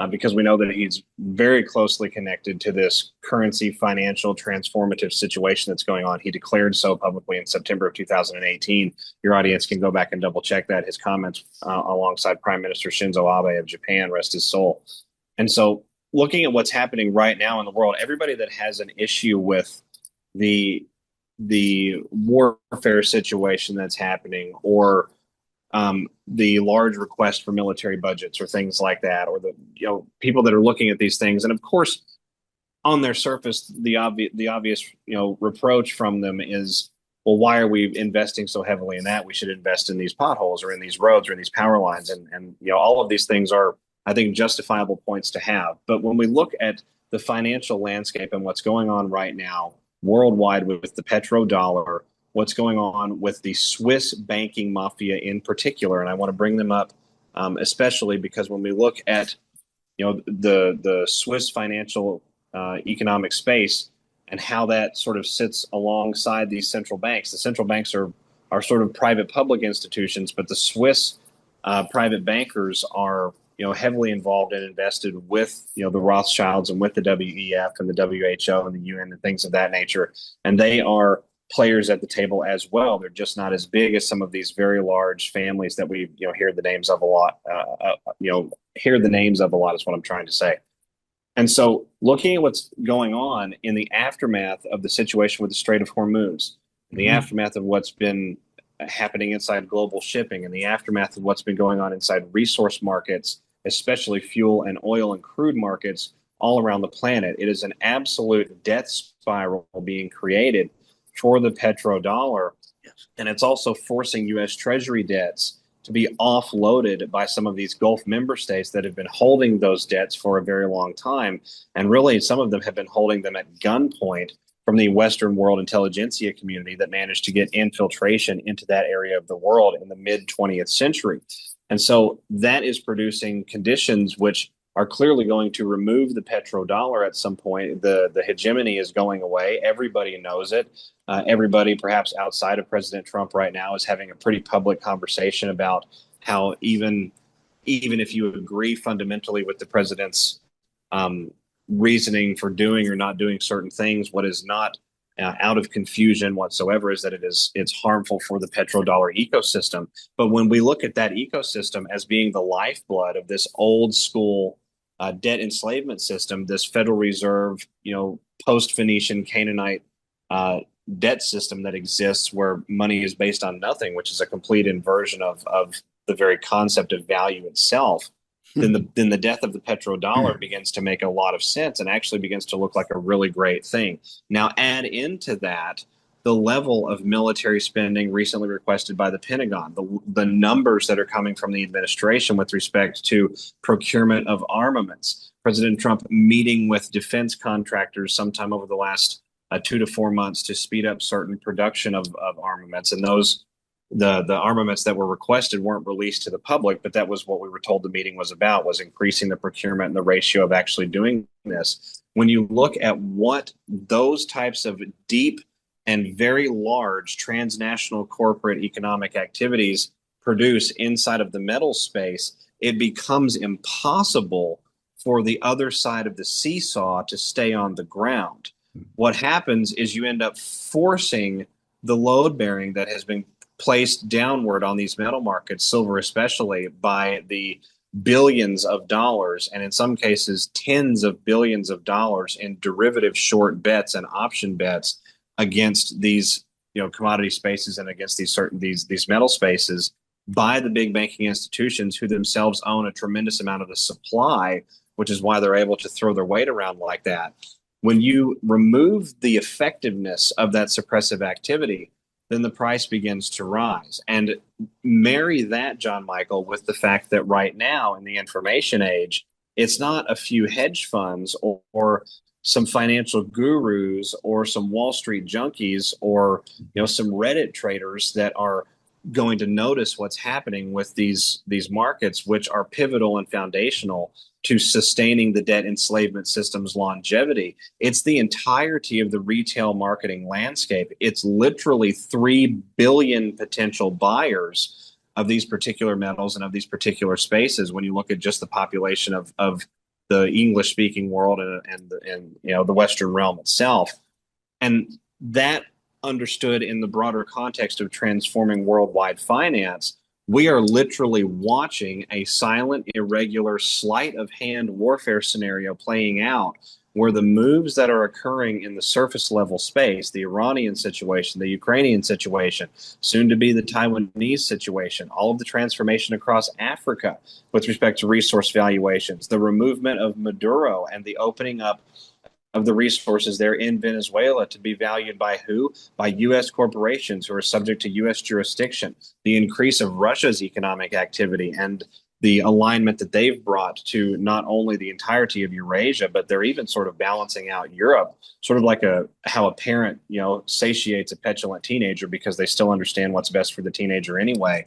because we know that he's very closely connected to this currency financial transformative situation that's going on. He declared so publicly in September of 2018. Your audience can go back and double check that, his comments alongside Prime Minister Shinzo Abe of Japan, rest his soul. And so looking at what's happening right now in the world, everybody that has an issue with the warfare situation that's happening, or the large request for military budgets, or things like that, or the people that are looking at these things, and of course, on their surface, the obvious reproach from them is, well, why are we investing so heavily in that? We should invest in these potholes, or in these roads, or in these power lines, and all of these things are, I think, justifiable points to have. But when we look at the financial landscape and what's going on right now worldwide with the petrodollar, what's going on with the Swiss banking mafia in particular, and I want to bring them up, especially because when we look at the Swiss financial economic space and how that sort of sits alongside these central banks. The central banks are sort of private public institutions, but the Swiss private bankers are heavily involved and invested with the Rothschilds and with the WEF and the WHO and the UN and things of that nature, and they are players at the table as well. They're just not as big as some of these very large families that we hear the names of a lot. Hear the names of a lot is what I'm trying to say. And so, looking at what's going on in the aftermath of the situation with the Strait of Hormuz, in the aftermath of what's been happening inside global shipping, in the aftermath of what's been going on inside resource markets, especially fuel and oil and crude markets all around the planet, it is an absolute death spiral being created for the petrodollar. And it's also forcing U.S. Treasury debts to be offloaded by some of these Gulf member states that have been holding those debts for a very long time. And really, some of them have been holding them at gunpoint from the Western world intelligentsia community that managed to get infiltration into that area of the world in the mid 20th century. And so that is producing conditions which are clearly going to remove the petrodollar at some point. The hegemony is going away. Everybody knows it. Everybody, perhaps outside of President Trump right now, is having a pretty public conversation about how even if you agree fundamentally with the president's reasoning for doing or not doing certain things, what is not out of confusion whatsoever is that it's harmful for the petrodollar ecosystem. But when we look at that ecosystem as being the lifeblood of this old school debt enslavement system, this Federal Reserve, post-Phoenician Canaanite debt system that exists, where money is based on nothing, which is a complete inversion of the very concept of value itself, then the death of the petrodollar begins to make a lot of sense and actually begins to look like a really great thing. Now, add into that the level of military spending recently requested by the Pentagon, the numbers that are coming from the administration with respect to procurement of armaments. President Trump meeting with defense contractors sometime over the last 2 to 4 months to speed up certain production of armaments, and those the armaments that were requested weren't released to the public, but that was what we were told the meeting was about, was increasing the procurement and the ratio of actually doing this. When you look at what those types of deep and very large transnational corporate economic activities produce inside of the metal space, it becomes impossible for the other side of the seesaw to stay on the ground. What happens is you end up forcing the load bearing that has been placed downward on these metal markets, silver especially, by the billions of dollars, and in some cases tens of billions of dollars in derivative short bets and option bets against these commodity spaces and against these metal spaces by the big banking institutions, who themselves own a tremendous amount of the supply which is why they're able to throw their weight around like that. When you remove the effectiveness of that suppressive activity, then the price begins to rise. And marry that, John Michael, with the fact that right now in the information age, it's not a few hedge funds or some financial gurus or some Wall Street junkies or some Reddit traders that are going to notice what's happening with these markets, which are pivotal and foundational to sustaining the debt enslavement system's longevity. It's the entirety of the retail marketing landscape. It's literally 3 billion potential buyers of these particular metals and of these particular spaces when you look at just the population of the English speaking world and the Western realm itself. And that understood in the broader context of transforming worldwide finance, we are literally watching a silent, irregular, sleight of hand warfare scenario playing out where the moves that are occurring in the surface level space, the Iranian situation, the Ukrainian situation, soon to be the Taiwanese situation, all of the transformation across Africa with respect to resource valuations, the removal of Maduro and the opening up of the resources there in Venezuela to be valued by who? By U.S. corporations who are subject to U.S. jurisdiction. The increase of Russia's economic activity and the alignment that they've brought to not only the entirety of Eurasia, but they're even sort of balancing out Europe, sort of like how a parent, satiates a petulant teenager because they still understand what's best for the teenager anyway.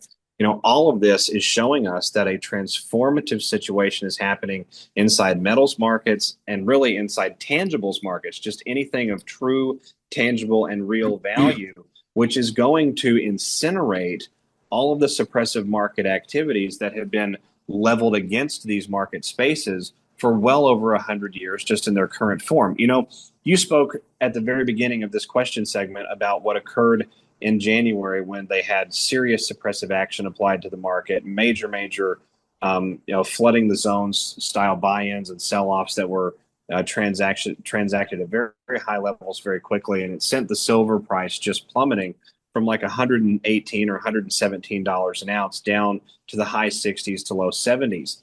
All of this is showing us that a transformative situation is happening inside metals markets and really inside tangibles markets, just anything of true, tangible, and real value, which is going to incinerate all of the suppressive market activities that have been leveled against these market spaces for well over 100 years, just in their current form. You spoke at the very beginning of this question segment about what occurred in January when they had serious suppressive action applied to the market, major, flooding the zones style buy-ins and sell-offs that were transacted at very, very high levels very quickly. And it sent the silver price just plummeting from like $118 or $117 an ounce down to the high 60s to low 70s.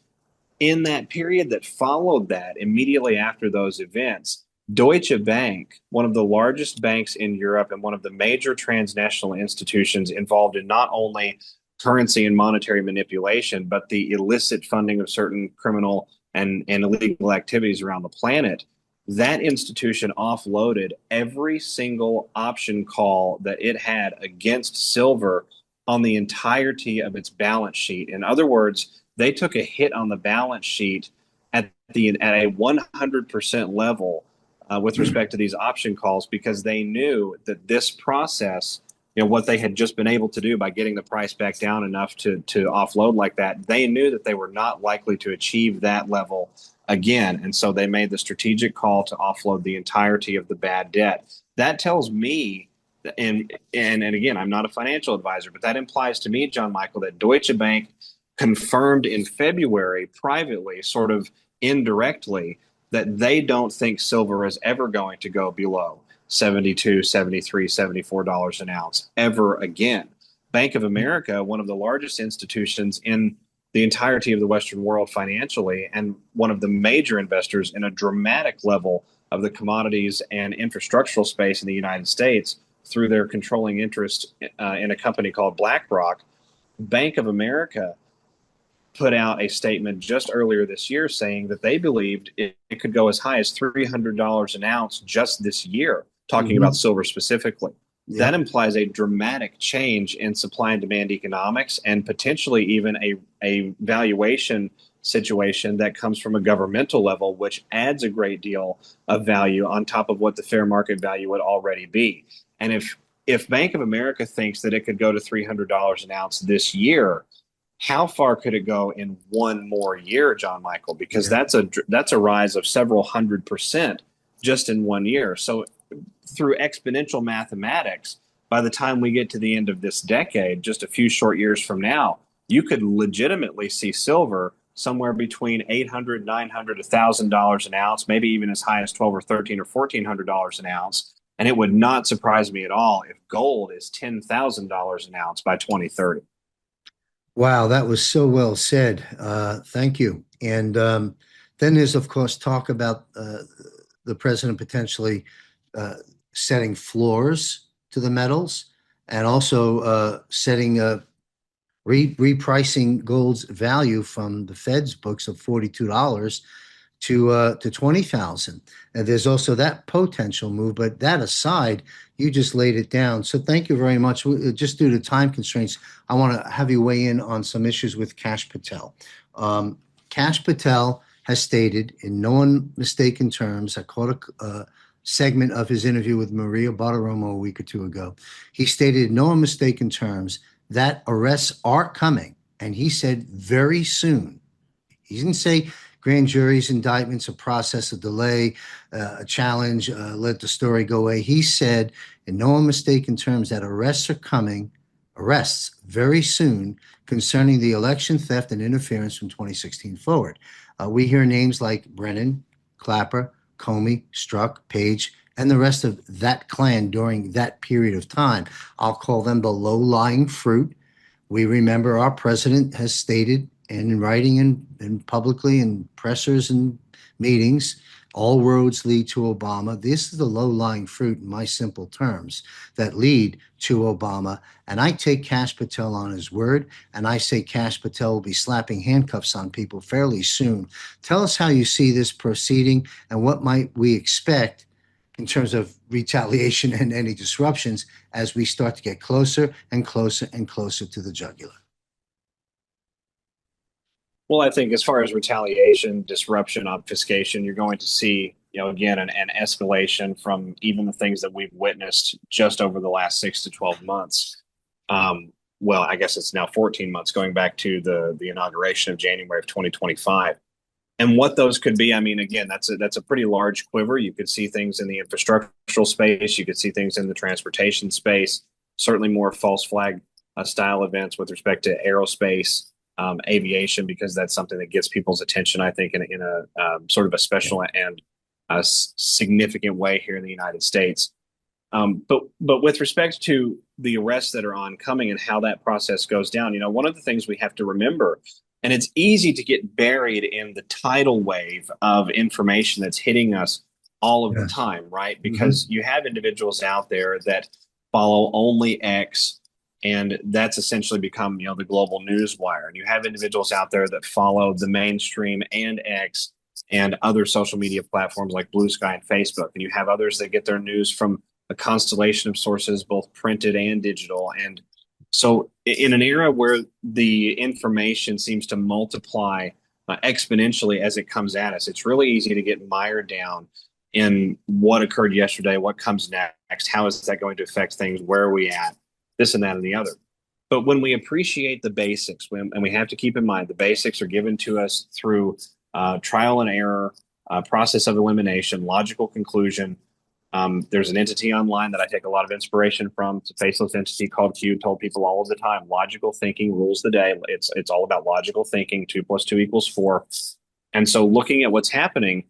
In that period that followed that, immediately after those events, Deutsche Bank, one of the largest banks in Europe and one of the major transnational institutions involved in not only currency and monetary manipulation, but the illicit funding of certain criminal and illegal activities around the planet, that institution offloaded every single option call that it had against silver on the entirety of its balance sheet. In other words, they took a hit on the balance sheet at a 100% level with respect to these option calls because they knew that this process, what they had just been able to do by getting the price back down enough to offload like that, they knew that they were not likely to achieve that level again. And so they made the strategic call to offload the entirety of the bad debt. That tells me, and again, I'm not a financial advisor, but that implies to me, John Michael, that Deutsche Bank confirmed in February privately, sort of indirectly, that they don't think silver is ever going to go below $72, $73, $74 an ounce ever again. Bank of America, one of the largest institutions in the entirety of the Western world financially, and one of the major investors in a dramatic level of the commodities and infrastructural space in the United States through their controlling interest in a company called BlackRock, Bank of America put out a statement just earlier this year saying that they believed it could go as high as $300 an ounce just this year, talking about silver specifically. Yep. That implies a dramatic change in supply and demand economics and potentially even a valuation situation that comes from a governmental level, which adds a great deal of value on top of what the fair market value would already be. And if Bank of America thinks that it could go to $300 an ounce this year, how far could it go in one more year, John Michael? Because that's a rise of several 100% just in 1 year. So through exponential mathematics, by the time we get to the end of this decade, just a few short years from now, you could legitimately see silver somewhere between $800, $900, $1,000 an ounce, maybe even as high as $1,200 or $1,300 or $1,400 an ounce. And it would not surprise me at all if gold is $10,000 an ounce by 2030. Wow, that was so well said. Thank you. And Then there's, of course, talk about the president potentially uh, setting floors to the metals and also setting repricing gold's value from the Fed's books of $42 to 20,000. And there's also that potential move. But that aside, you just laid it down. So thank you very much. Just due to time constraints, I want to have you weigh in on some issues with Kash Patel. Kash Patel has stated in no unmistaken terms, I caught a segment of his interview with Maria Bartiromo a week or two ago. He stated in no unmistaken terms that arrests are coming. And he said very soon. He didn't say grand juries, indictments, a process, a delay, a challenge, let the story go away. He said, in no mistaken terms, that arrests are coming, arrests very soon concerning the election theft and interference from 2016 forward. We hear names like Brennan, Clapper, Comey, Strzok, Page, and the rest of that clan during that period of time. I'll call them the low-lying fruit. We remember our president has stated in writing and publicly in pressers and meetings, all roads lead to Obama. This is the low-lying fruit, in my simple terms, that lead to Obama. And I take Kash Patel on his word, and I say Kash Patel will be slapping handcuffs on people fairly soon. Tell us how you see this proceeding and what might we expect in terms of retaliation and any disruptions as we start to get closer and closer and closer to the jugular. Well, I think as far as retaliation, disruption, obfuscation, you're going to see, again, an escalation from even the things that we've witnessed just over the last 6 to 12 months. Well, I guess it's now 14 months going back to the inauguration of January of 2025. And what those could be, I mean, again, that's a pretty large quiver. You could see things in the infrastructural space. You could see things in the transportation space, certainly more false flag style events with respect to aerospace. Aviation, because that's something that gets people's attention, I think, in a sort of a special and a significant way here in the United States. But with respect to the arrests that are oncoming and how that process goes down, one of the things we have to remember, and it's easy to get buried in the tidal wave of information that's hitting us all of the time, right? Because you have individuals out there that follow only X, and that's essentially become, the global news wire. And you have individuals out there that follow the mainstream and X and other social media platforms like Blue Sky and Facebook. And you have others that get their news from a constellation of sources, both printed and digital. And so in an era where the information seems to multiply exponentially as it comes at us, it's really easy to get mired down in what occurred yesterday, what comes next, how is that going to affect things, where are we at? This and that and the other. But when we appreciate the basics, and we have to keep in mind the basics are given to us through trial and error, process of elimination, logical conclusion. There's an entity online that I take a lot of inspiration from. It's a faceless entity called Q. Told people all of the time, logical thinking rules the day. It's all about logical thinking. 2 + 2 = 4. And so looking at what's happening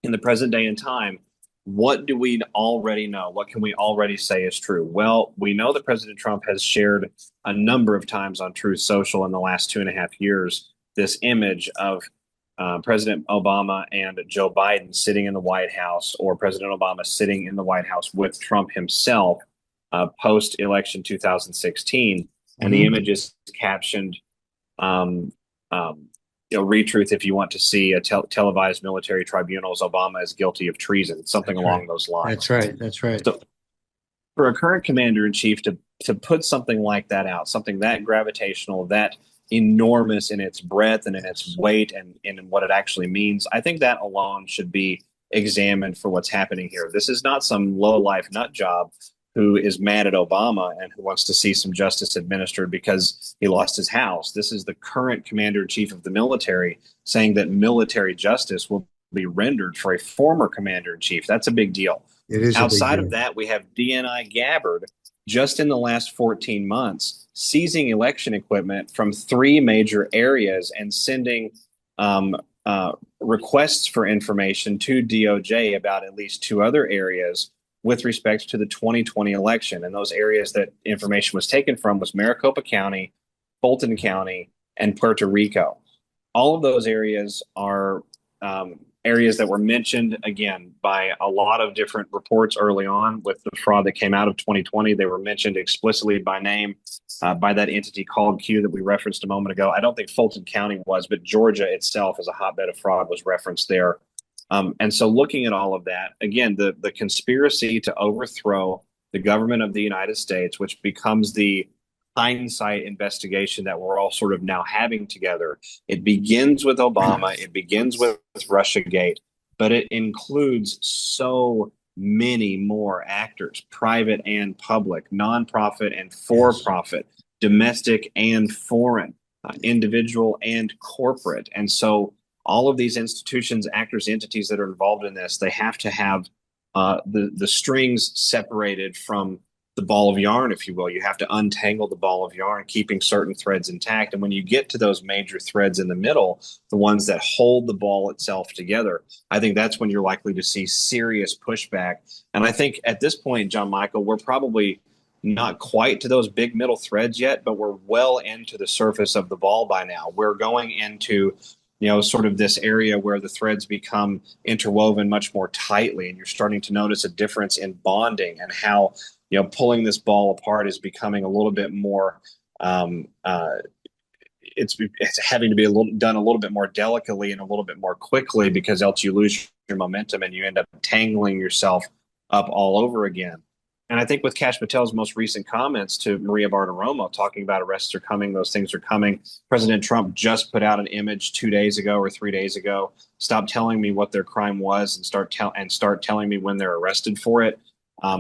in the present day and time, what do we already know? What can we already say is true? Well, we know that President Trump has shared a number of times on Truth Social in the last 2.5 years this image of President Obama and Joe Biden sitting in the White House, or President Obama sitting in the White House with Trump himself post-election 2016. And the image is captioned, retruth if you want to see a televised military tribunals, Obama is guilty of treason, something along those lines. That's right. So for a current commander-in-chief to put something like that out, something that gravitational, that enormous in its breadth and in its weight and in what it actually means, I think that alone should be examined for what's happening here. This is not some low-life nut job who is mad at Obama and who wants to see some justice administered because he lost his house. This is the current commander-in-chief of the military saying that military justice will be rendered for a former commander-in-chief. That's a big deal. It is. Outside of that, we have DNI Gabbard just in the last 14 months seizing election equipment from 3 major areas and sending requests for information to DOJ about at least 2 other areas with respect to the 2020 election. And those areas that information was taken from was Maricopa County, Fulton County, and Puerto Rico. All of those areas are areas that were mentioned again by a lot of different reports early on with the fraud that came out of 2020. They were mentioned explicitly by name by that entity called Q that we referenced a moment ago. I don't think Fulton County was, but Georgia itself as a hotbed of fraud was referenced there. And so looking at all of that, again, the conspiracy to overthrow the government of the United States, which becomes the hindsight investigation that we're all sort of now having together. It begins with Obama, it begins with Russiagate, but it includes so many more actors, private and public, nonprofit and for profit, domestic and foreign, individual and corporate. And so all of these institutions, actors, entities that are involved in this, they have to have the strings separated from the ball of yarn, if you will. You have to untangle the ball of yarn, keeping certain threads intact. And when you get to those major threads in the middle, the ones that hold the ball itself together, I think that's when you're likely to see serious pushback. And I think at this point, John Michael, we're probably not quite to those big middle threads yet, but we're well into the surface of the ball by now. We're going into sort of this area where the threads become interwoven much more tightly, and you're starting to notice a difference in bonding and how pulling this ball apart is becoming a little bit more. It's having to be done a little bit more delicately and a little bit more quickly, because else you lose your momentum and you end up tangling yourself up all over again. And I think with Kash Patel's most recent comments to Maria Bartiromo, talking about arrests are coming, those things are coming. President Trump just put out an image 2 days ago or 3 days ago. Stop telling me what their crime was and start telling me when they're arrested for it.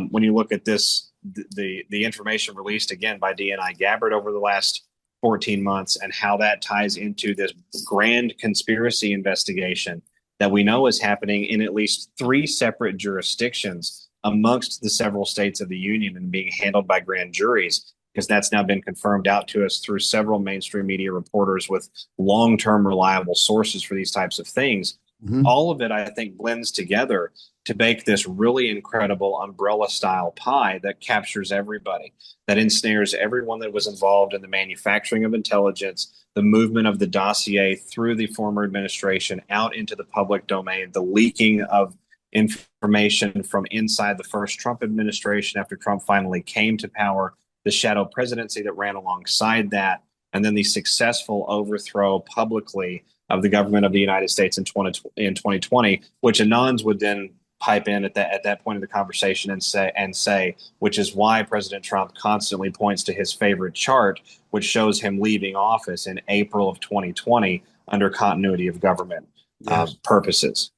When you look at this, the information released again by DNI Gabbard over the last 14 months and how that ties into this grand conspiracy investigation that we know is happening in at least 3 separate jurisdictions amongst the several states of the union and being handled by grand juries, because that's now been confirmed out to us through several mainstream media reporters with long-term reliable sources for these types of things. Mm-hmm. All of it, I think, blends together to bake this really incredible umbrella-style pie that captures everybody, that ensnares everyone that was involved in the manufacturing of intelligence, the movement of the dossier through the former administration out into the public domain, the leaking of information from inside the first Trump administration after Trump finally came to power, the shadow presidency that ran alongside that, and then the successful overthrow publicly of the government of the United States in 2020, which Anons would then pipe in at that point of the conversation and say, which is why President Trump constantly points to his favorite chart, which shows him leaving office in April of 2020 under continuity of government purposes.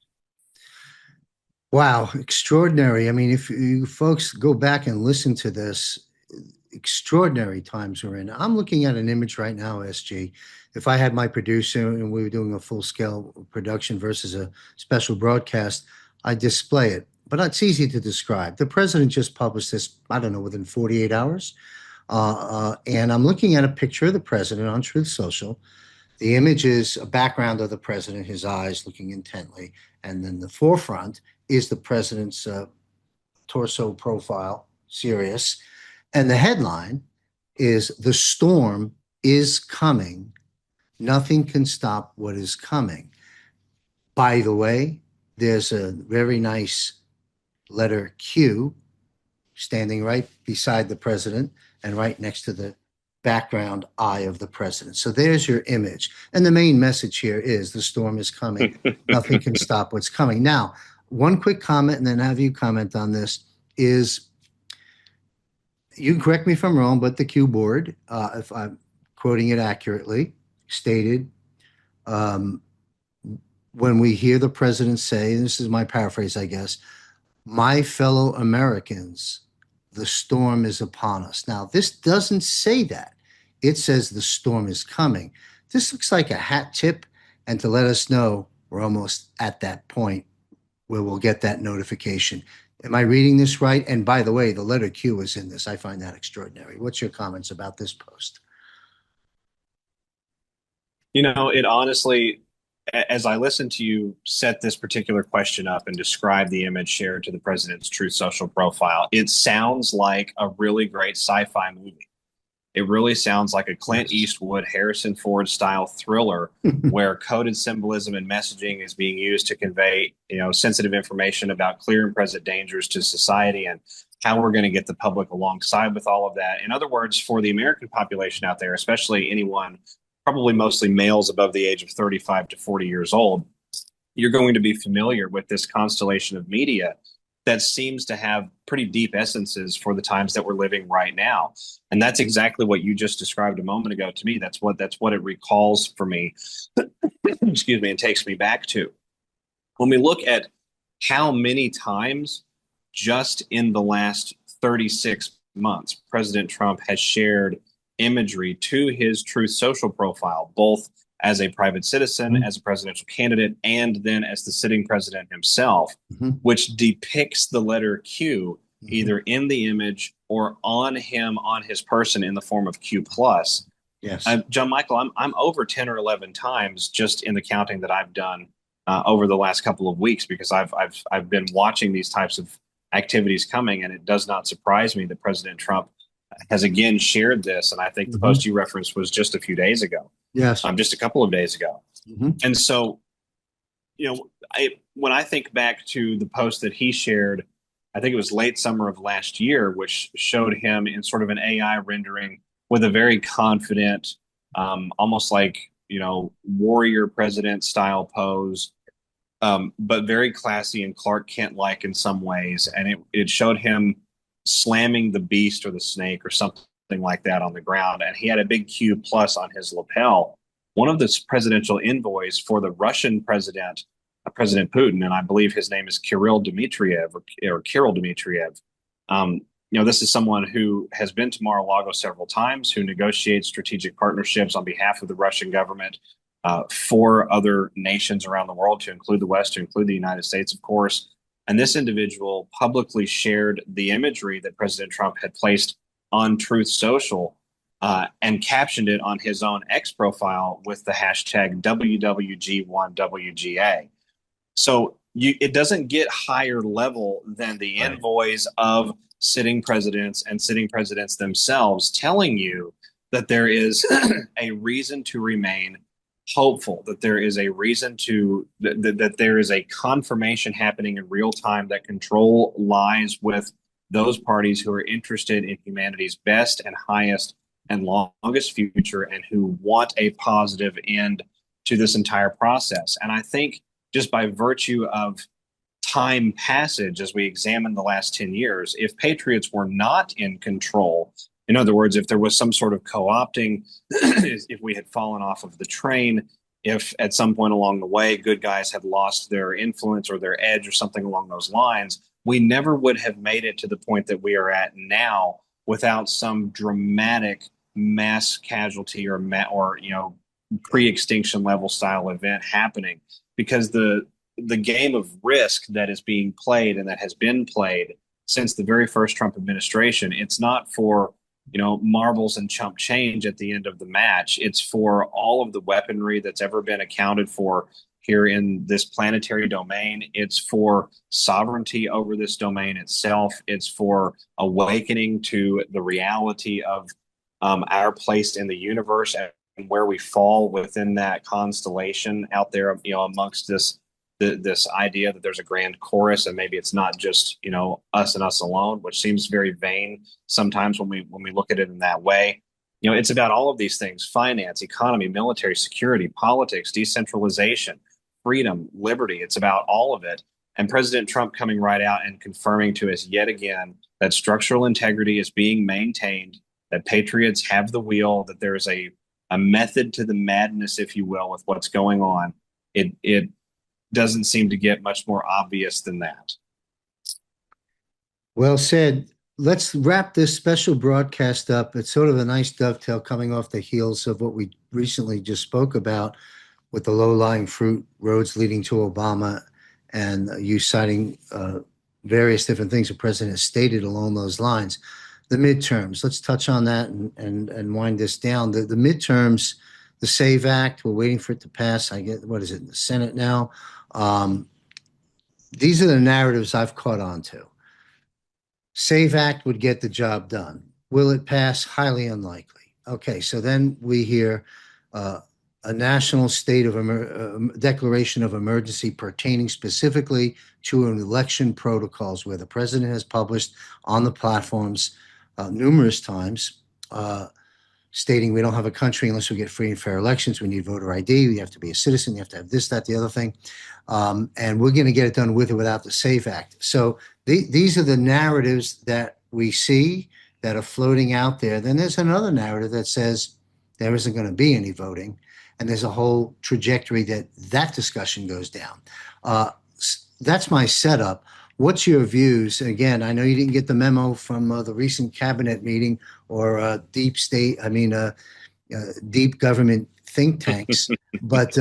Wow, extraordinary. I mean, if you folks go back and listen to this, extraordinary times we're in. I'm looking at an image right now, SG. If I had my producer and we were doing a full-scale production versus a special broadcast, I'd display it. But it's easy to describe. The president just published this, I don't know, within 48 hours. And I'm looking at a picture of the president on Truth Social. The image is a background of the president, his eyes looking intently. And then the forefront is the president's torso profile, serious. And the headline is, "The storm is coming. Nothing can stop what is coming." By the way, there's a very nice letter Q standing right beside the president and right next to the background eye of the president. So there's your image. And the main message here is the storm is coming. Nothing can stop what's coming. Now, one quick comment, and then have you comment on this, is, you can correct me if I'm wrong, but the Q board, if I'm quoting it accurately, stated, when we hear the president say, and this is my paraphrase, I guess, "My fellow Americans, the storm is upon us." Now, this doesn't say that. It says the storm is coming. This looks like a hat tip, and to let us know we're almost at that point where we'll get that notification. Am I reading this right? And by the way, the letter Q is in this. I find that extraordinary. What's your comments about this post? It honestly, as I listen to you set this particular question up and describe the image shared to the president's Truth Social profile, it sounds like a really great sci-fi movie. It really sounds like a Clint Yes. Eastwood, Harrison Ford style thriller where coded symbolism and messaging is being used to convey, sensitive information about clear and present dangers to society and how we're going to get the public alongside with all of that. In other words, for the American population out there, especially anyone, probably mostly males above the age of 35 to 40 years old, you're going to be familiar with this constellation of media that seems to have pretty deep essences for the times that we're living right now. And that's exactly what you just described a moment ago to me. That's what it recalls for me, excuse me, and takes me back to. When we look at how many times just in the last 36 months President Trump has shared imagery to his Truth Social profile, both as a private citizen, as a presidential candidate, and then as the sitting president himself, Mm-hmm. which depicts the letter Q Mm-hmm. either in the image or on him, on his person in the form of Q plus. Yes. John Michael, I'm over 10 or 11 times just in the counting that I've done over the last couple of weeks because I've been watching these types of activities coming, and it does not surprise me that President Trump has again shared this. And I think the Mm-hmm. post you referenced was just a few days ago, Yes. just a couple of days ago. Mm-hmm. And so, when I think back to the post that he shared, I think it was late summer of last year, which showed him in sort of an AI rendering with a very confident, almost like, warrior president style pose, but very classy and Clark Kent like in some ways. And it showed him slamming the beast or the snake or something like that on the ground. And he had a big Q plus on his lapel. One of the presidential envoys for the Russian president, President Putin, and I believe his name is Kirill Dmitriev or Kirill Dmitriev. Um, this is someone who has been to Mar-a-Lago several times, who negotiates strategic partnerships on behalf of the Russian government for other nations around the world, to include the West, to include the United States, of course. And this individual publicly shared the imagery that President Trump had placed on Truth Social and captioned it on his own X profile with the hashtag WWG1WGA. So it doesn't get higher level than the Right. envoys of sitting presidents and sitting presidents themselves telling you that there is a reason to remain hopeful, that there is a reason to that there is a confirmation happening in real time that control lies with those parties who are interested in humanity's best and highest and longest future and who want a positive end to this entire process. And I think just by virtue of time passage, as we examine the last 10 years, if patriots were not in control, in other words, if there was some sort of co opting, if we had fallen off of the train, if at some point along the way good guys had lost their influence or their edge or something along those lines, we never would have made it to the point that we are at now without some dramatic mass casualty or pre-extinction level style event happening, because the game of risk that is being played and that has been played since the very first Trump administration, it's not for marbles and chump change at the end of the match. It's for all of the weaponry that's ever been accounted for here in this planetary domain. It's for sovereignty over this domain itself. It's for awakening to the reality of our place in the universe and where we fall within that constellation out there, amongst this idea that there's a grand chorus and maybe it's not just us and us alone, which seems very vain sometimes when we look at it in that way. It's about all of these things: finance, economy, military, security, politics, decentralization, freedom, liberty. It's about all of it. And President Trump coming right out and confirming to us yet again that structural integrity is being maintained, that patriots have the wheel, that there is a method to the madness, if you will, with what's going on. It doesn't seem to get much more obvious than that. Well said. Let's wrap this special broadcast up. It's sort of a nice dovetail coming off the heels of what we recently just spoke about with the low-lying fruit roads leading to Obama, and you citing various different things the president has stated along those lines. The midterms, let's touch on that and wind this down. The midterms, the SAVE Act, we're waiting for it to pass. I get, what is it, in the Senate now? Um, these are the narratives I've caught on to. SAVE Act would get the job done. Will it pass? Highly unlikely. Okay, so then we hear uh, a national state of declaration of emergency pertaining specifically to an election protocols where the president has published on the platforms numerous times stating we don't have a country unless we get free and fair elections. We need voter ID. You have to be a citizen. You have to have this, that, the other thing. And we're going to get it done with or without the SAVE Act. So these are the narratives that we see that are floating out there. Then there's another narrative that says there isn't going to be any voting. And there's a whole trajectory that discussion goes down. That's my setup. What's your views? Again, I know you didn't get the memo from the recent cabinet meeting or deep state, deep government think tanks. But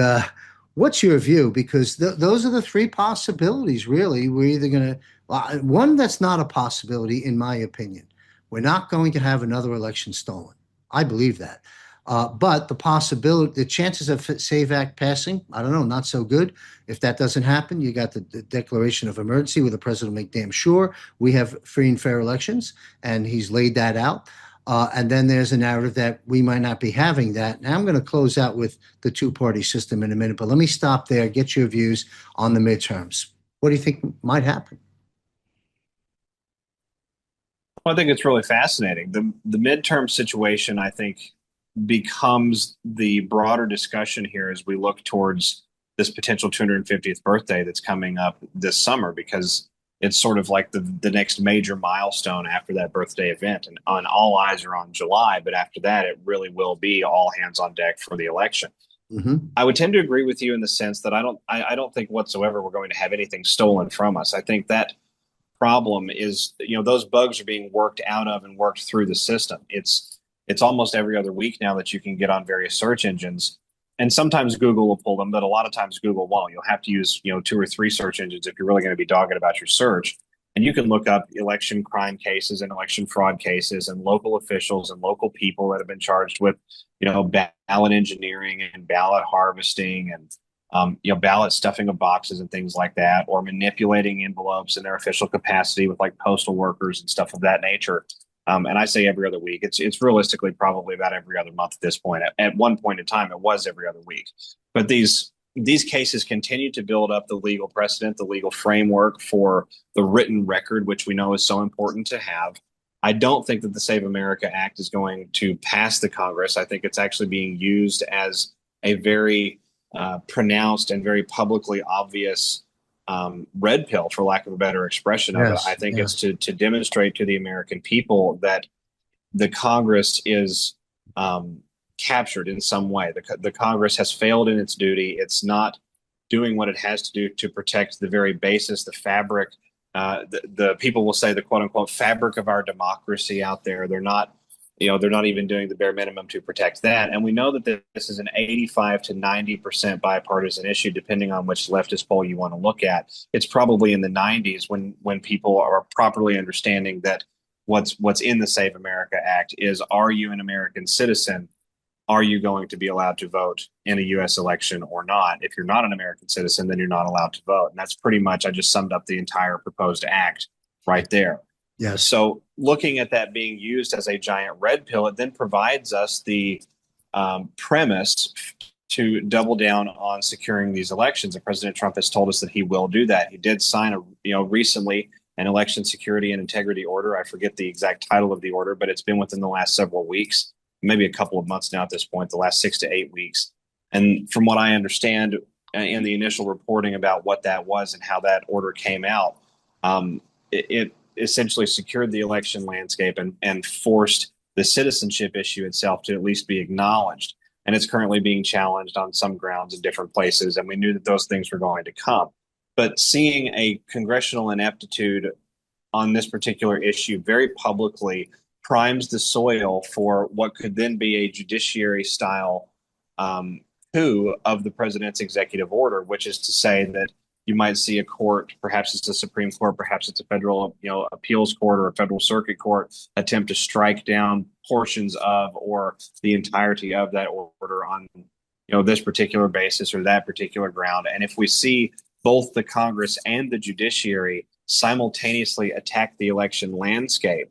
what's your view? Because those are the three possibilities, really. We're either going to, one that's not a possibility, in my opinion. We're not going to have another election stolen. I believe that. But the possibility, the chances of SAVE Act passing, I don't know, not so good. If that doesn't happen, you got the declaration of emergency where the president will make damn sure we have free and fair elections, and he's laid that out. And then there's a narrative that we might not be having that. Now I'm going to close out with the two-party system in a minute, but let me stop there, get your views on the midterms. What do you think might happen? Well, I think it's really fascinating. The midterm situation, I think, becomes the broader discussion here as we look towards this potential 250th birthday that's coming up this summer, because it's sort of like the next major milestone after that birthday event. And all eyes are on July, but after that, it really will be all hands on deck for the election. Mm-hmm. I would tend to agree with you in the sense that I don't think whatsoever we're going to have anything stolen from us. I think that problem is, those bugs are being worked out of and worked through the system. It's almost every other week now that you can get on various search engines, and sometimes Google will pull them, but a lot of times Google won't. You'll have to use, 2 or 3 search engines if you're really going to be dogged about your search. And you can look up election crime cases and election fraud cases and local officials and local people that have been charged with, ballot engineering and ballot harvesting and ballot stuffing of boxes and things like that, or manipulating envelopes in their official capacity with like postal workers and stuff of that nature. And I say every other week. It's realistically probably about every other month at this point. At one point in time, it was every other week. But these cases continue to build up the legal precedent, the legal framework for the written record, which we know is so important to have. I don't think that the Save America Act is going to pass the Congress. I think it's actually being used as a very pronounced and very publicly obvious red pill, for lack of a better expression of it. I think it's to demonstrate to the American people that the Congress is captured in some way. The Congress has failed in its duty. It's not doing what it has to do to protect the very basis, the fabric. The people will say the quote unquote fabric of our democracy out there. They're not even doing the bare minimum to protect that. And we know that this is an 85 to 90% bipartisan issue, depending on which leftist poll you want to look at. It's probably in the 90s when people are properly understanding that what's in the Save America Act is, are you an American citizen? Are you going to be allowed to vote in a U.S. election or not? If you're not an American citizen, then you're not allowed to vote. And that's pretty much, I just summed up the entire proposed act right there. Yes. So looking at that being used as a giant red pill, it then provides us the premise to double down on securing these elections. And President Trump has told us that he will do that. He did sign recently an election security and integrity order. I forget the exact title of the order, but it's been within the last several weeks, maybe a couple of months now at this point, the last 6 to 8 weeks. And from what I understand in the initial reporting about what that was and how that order came out, it essentially secured the election landscape and forced the citizenship issue itself to at least be acknowledged. And it's currently being challenged on some grounds in different places. And we knew that those things were going to come. But seeing a congressional ineptitude on this particular issue very publicly primes the soil for what could then be a judiciary style coup of the president's executive order, which is to say that you might see a court, perhaps it's the Supreme Court, perhaps it's a federal appeals court or a federal circuit court, attempt to strike down portions of or the entirety of that order on this particular basis or that particular ground. And if we see both the Congress and the judiciary simultaneously attack the election landscape,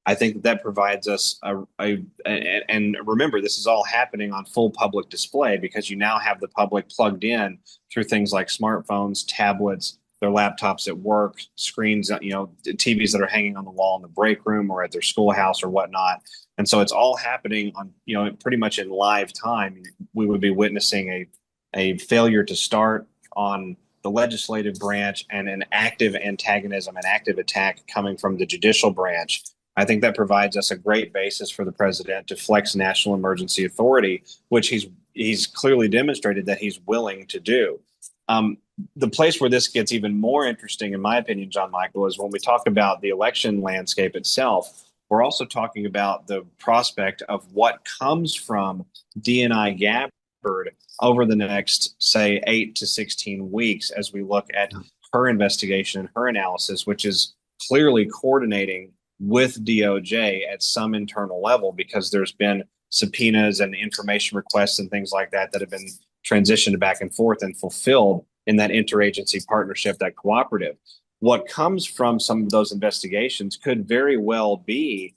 I think that that provides us and remember, this is all happening on full public display because you now have the public plugged in through things like smartphones, tablets, their laptops at work, screens, TVs that are hanging on the wall in the break room or at their schoolhouse or whatnot. And so it's all happening on, pretty much in live time. We would be witnessing a failure to start on the legislative branch and an active antagonism, an active attack coming from the judicial branch. I think that provides us a great basis for the president to flex national emergency authority, which he's clearly demonstrated that he's willing to do. Um, the place where this gets even more interesting, in my opinion, John Michael, is when we talk about the election landscape itself. We're also talking about the prospect of what comes from DNI Gabbard over the next, say, 8 to 16 weeks as we look at her investigation and her analysis, which is clearly coordinating with DOJ at some internal level because there's been subpoenas and information requests and things like that that have been transitioned back and forth and fulfilled in that interagency partnership, that cooperative. What comes from some of those investigations could very well be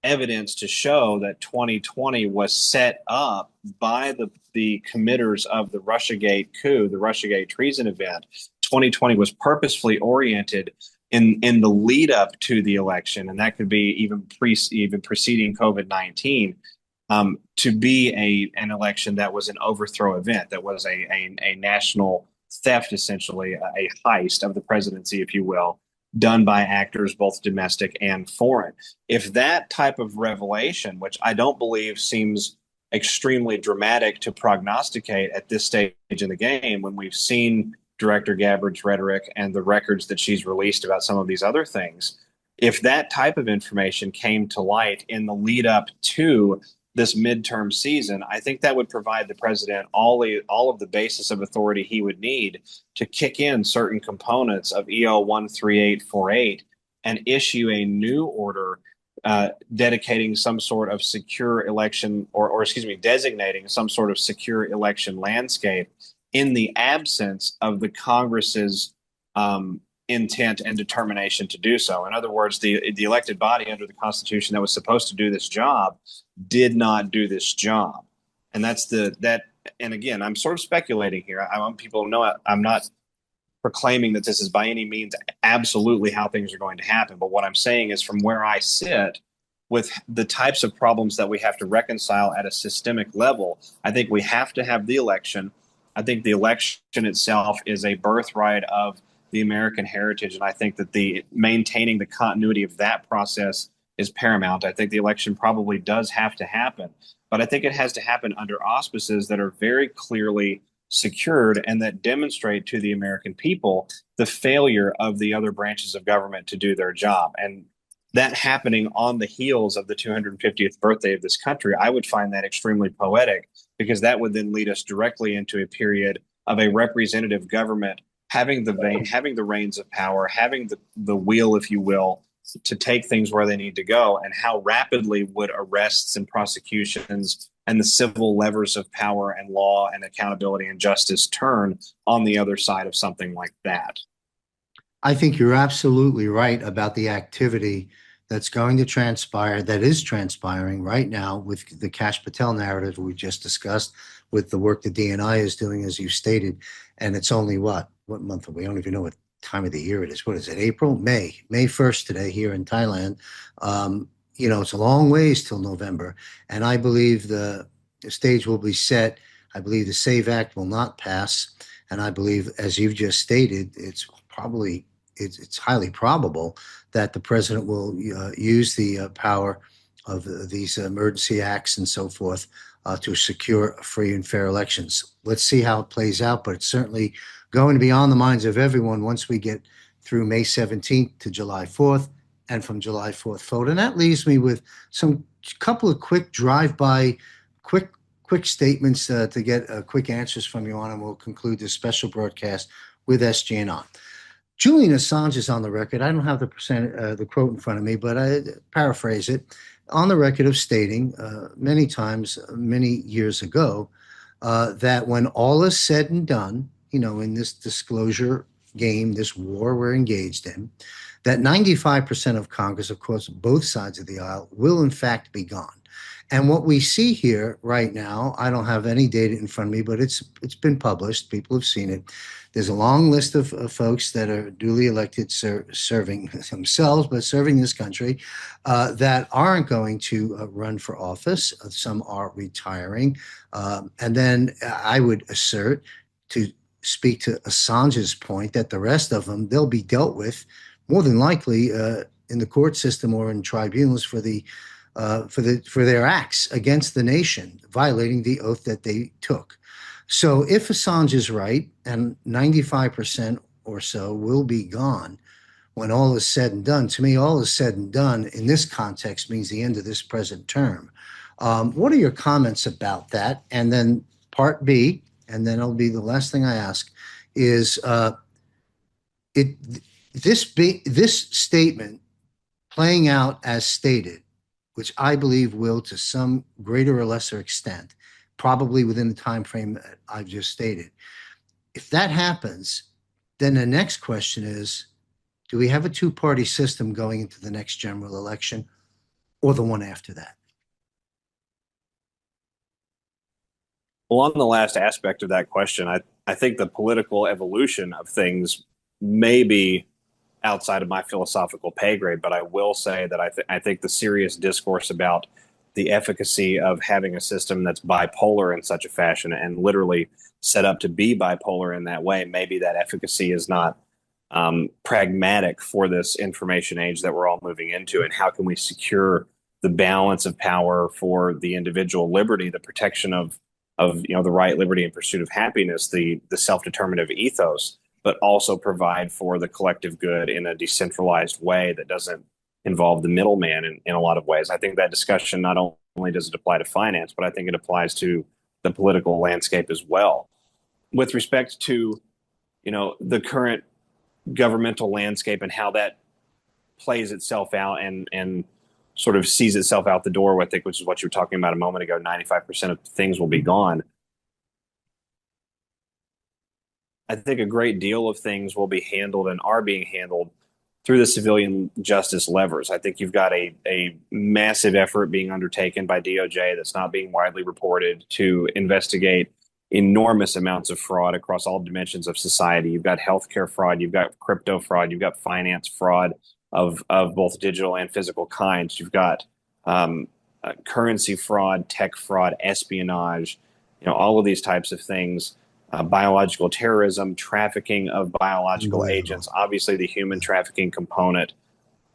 evidence to show that 2020 was set up by the committers of the Russiagate coup, the Russiagate treason event. 2020 was purposefully oriented in the lead up to the election, and that could be even preceding COVID-19, to be an election that was an overthrow event, that was a national theft, essentially a heist of the presidency, if you will, done by actors both domestic and foreign. If that type of revelation, which I don't believe seems extremely dramatic to prognosticate at this stage in the game, when we've seen Director Gabbard's rhetoric and the records that she's released about some of these other things, if that type of information came to light in the lead up to this midterm season, I think that would provide the president all of the basis of authority he would need to kick in certain components of EO 13848 and issue a new order dedicating some sort of secure election or excuse me, designating some sort of secure election landscape in the absence of the Congress's intent and determination to do so. In other words, the elected body under the Constitution that was supposed to do this job did not do this job. And and again, I'm sort of speculating here. I want people to know I'm not proclaiming that this is by any means absolutely how things are going to happen. But what I'm saying is from where I sit with the types of problems that we have to reconcile at a systemic level, I think we have to have the election. I think the election itself is a birthright of the American heritage. And I think that maintaining the continuity of that process is paramount. I think the election probably does have to happen, but I think it has to happen under auspices that are very clearly secured and that demonstrate to the American people the failure of the other branches of government to do their job. And that happening on the heels of the 250th birthday of this country, I would find that extremely poetic because that would then lead us directly into a period of a representative government having the reins of power, having the wheel, if you will, to take things where they need to go, and how rapidly would arrests and prosecutions and the civil levers of power and law and accountability and justice turn on the other side of something like that. I think you're absolutely right about the activity that's going to transpire, that is transpiring right now with the Kash Patel narrative we just discussed, with the work the DNI is doing, as you stated. And it's only what month are we? I don't even know what time of the year it is. What is it? April, May 1st today here in Thailand. It's a long ways till November. And I believe the stage will be set. I believe the SAVE Act will not pass. And I believe, as you've just stated, it's highly probable that the president will use the power of these emergency acts and so forth to secure free and fair elections. Let's see how it plays out, but it's certainly going to be on the minds of everyone once we get through May 17th to July 4th and from July 4th forward. And that leaves me with some couple of quick drive-by, quick statements to get quick answers from you on, and we'll conclude this special broadcast with SG Anon. Julian Assange is on the record. I don't have the quote in front of me, but I paraphrase it, on the record of stating many times, many years ago, that when all is said and done, in this disclosure game, this war we're engaged in, that 95% of Congress, of course, both sides of the aisle, will in fact be gone. And what we see here right now, I don't have any data in front of me, but it's been published. People have seen it. There's a long list of folks that are duly elected, serving themselves, but serving this country, that aren't going to run for office. Some are retiring. And then I would assert, to speak to Assange's point, that the rest of them, they'll be dealt with more than likely in the court system or in tribunals for their acts against the nation, violating the oath that they took. So if Assange is right, and 95% or so will be gone when all is said and done, to me, all is said and done in this context means the end of this present term. What are your comments about that? And then part B, and then it'll be the last thing I ask, is it this statement playing out as stated, which I believe will, to some greater or lesser extent, probably within the time frame that I've just stated. If that happens, then the next question is, do we have a two-party system going into the next general election or the one after that? Well, on the last aspect of that question, I think the political evolution of things may be outside of my philosophical pay grade, but I will say that I think the serious discourse about the efficacy of having a system that's bipolar in such a fashion and literally set up to be bipolar in that way, maybe that efficacy is not pragmatic for this information age that we're all moving into. And how can we secure the balance of power for the individual liberty, the protection of the right, liberty, and pursuit of happiness, the self-determinative ethos, but also provide for the collective good in a decentralized way that doesn't involve the middleman in a lot of ways. I think that discussion not only does it apply to finance, but I think it applies to the political landscape as well. With respect to, the current governmental landscape and how that plays itself out and sort of sees itself out the door, I think, which is what you were talking about a moment ago, 95% of things will be gone. I think a great deal of things will be handled and are being handled through the civilian justice levers. I think you've got a massive effort being undertaken by DOJ that's not being widely reported to investigate enormous amounts of fraud across all dimensions of society. You've got healthcare fraud, you've got crypto fraud, you've got finance fraud of both digital and physical kinds. You've got currency fraud, tech fraud, espionage, all of these types of things. Biological terrorism, trafficking of biological agents, obviously the human trafficking component.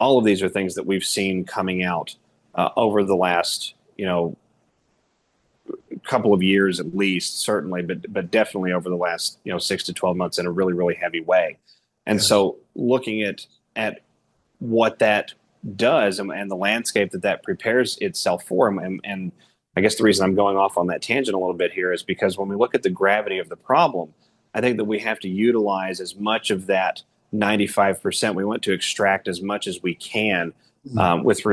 All of these are things that we've seen coming out over the last, couple of years at least, certainly, but definitely over the last, 6 to 12 months in a really, really heavy way. And so looking at what that does and the landscape that prepares itself for, and I guess the reason I'm going off on that tangent a little bit here is because when we look at the gravity of the problem, I think that we have to utilize as much of that 95%. We want to extract as much as we can with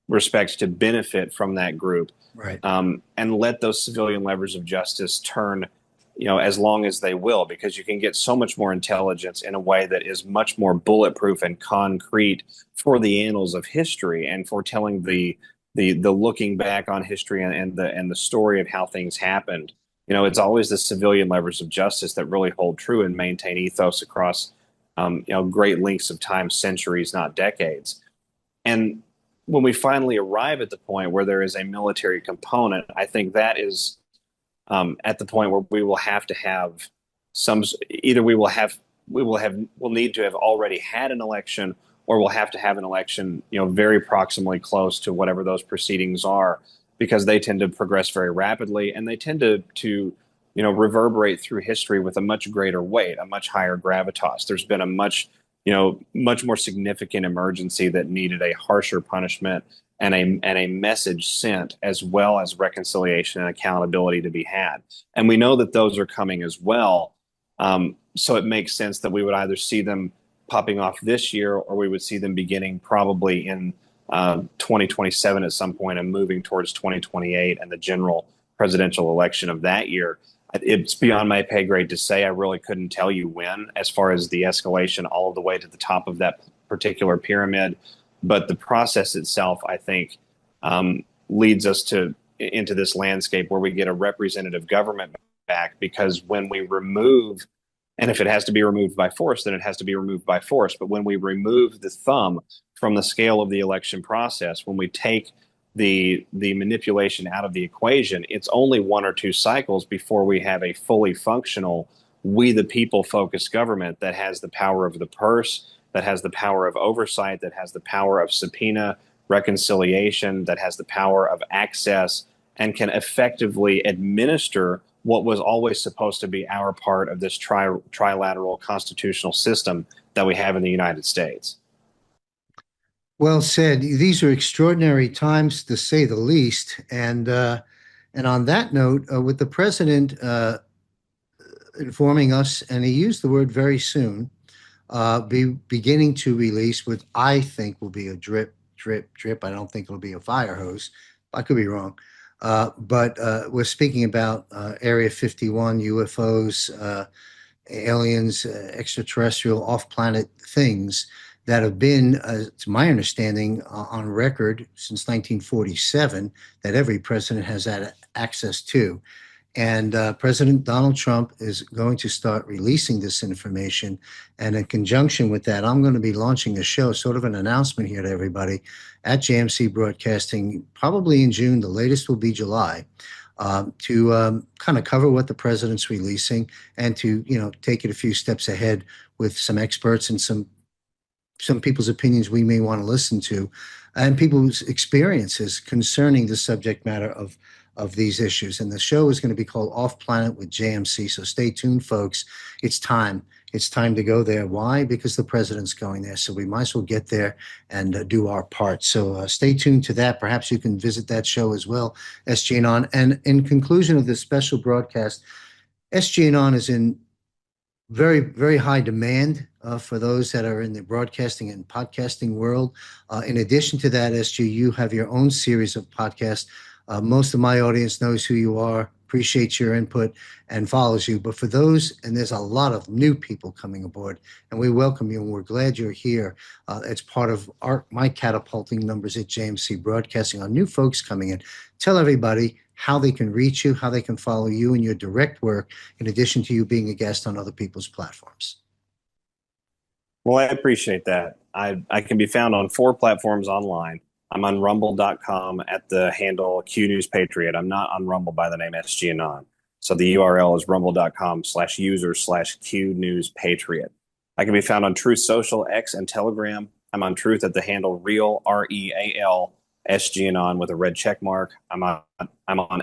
respect to benefit from that group, right? And let those civilian levers of justice turn, as long as they will, because you can get so much more intelligence in a way that is much more bulletproof and concrete for the annals of history and for telling the looking back on history and the story of how things happened. It's always the civilian levers of justice that really hold true and maintain ethos across, great lengths of time, centuries, not decades. And when we finally arrive at the point where there is a military component, I think that is at the point where we will have to have we'll need to have already had an election, or we'll have to have an election, very proximally close to whatever those proceedings are, because they tend to progress very rapidly and they tend to reverberate through history with a much greater weight, a much higher gravitas. There's been a much more significant emergency that needed a harsher punishment and a message sent, as well as reconciliation and accountability to be had. And we know that those are coming as well. So it makes sense that we would either see them popping off this year, or we would see them beginning probably in 2027 at some point and moving towards 2028 and the general presidential election of that year. It's beyond my pay grade to say. I really couldn't tell you when, as far as the escalation all the way to the top of that particular pyramid. But the process itself, I think, leads us into this landscape where we get a representative government back, because when we remove, and if it has to be removed by force, then it has to be removed by force. But when we remove the thumb from the scale of the election process, when we take the manipulation out of the equation, it's only 1 or 2 cycles before we have a fully functional, we the people focused government that has the power of the purse, that has the power of oversight, that has the power of subpoena, reconciliation, that has the power of access, and can effectively administer what was always supposed to be our part of this trilateral constitutional system that we have in the United States. Well said. These are extraordinary times, to say the least. And on that note, with the president informing us, and he used the word very soon, beginning to release what I think will be a drip, drip, drip. I don't think it'll be a fire hose. I could be wrong. But we're speaking about Area 51, UFOs, aliens, extraterrestrial, off-planet things that have been, to my understanding, on record since 1947, that every president has had access to. And President Donald Trump is going to start releasing this information. And in conjunction with that, I'm going to be launching a show, sort of an announcement here to everybody at JMC Broadcasting, probably in June. The latest will be July, to kind of cover what the president's releasing, and to, take it a few steps ahead with some experts and some people's opinions we may want to listen to, and people's experiences concerning the subject matter of these issues. And the show is going to be called Off Planet with JMC. So stay tuned, folks. It's time. It's time to go there. Why? Because the president's going there. So we might as well get there and do our part. So stay tuned to that. Perhaps you can visit that show as well, SG Anon. And in conclusion of this special broadcast, SG Anon is in very, very high demand for those that are in the broadcasting and podcasting world. In addition to that, SG, you have your own series of podcasts. Most of my audience knows who you are, appreciates your input, and follows you. But for those, and there's a lot of new people coming aboard, and we welcome you, and we're glad you're here. It's part of my catapulting numbers at JMC Broadcasting on new folks coming in. Tell everybody how they can reach you, how they can follow you and your direct work, in addition to you being a guest on other people's platforms. Well, I appreciate that. I can be found on 4 platforms online. I'm on rumble.com at the handle Q News Patriot. I'm not on Rumble by the name SG Anon. So the URL is rumble.com/user/Q News Patriot. I can be found on Truth Social, X, and Telegram. I'm on Truth at the handle Real, REAL, SG Anon with a red check mark. I'm on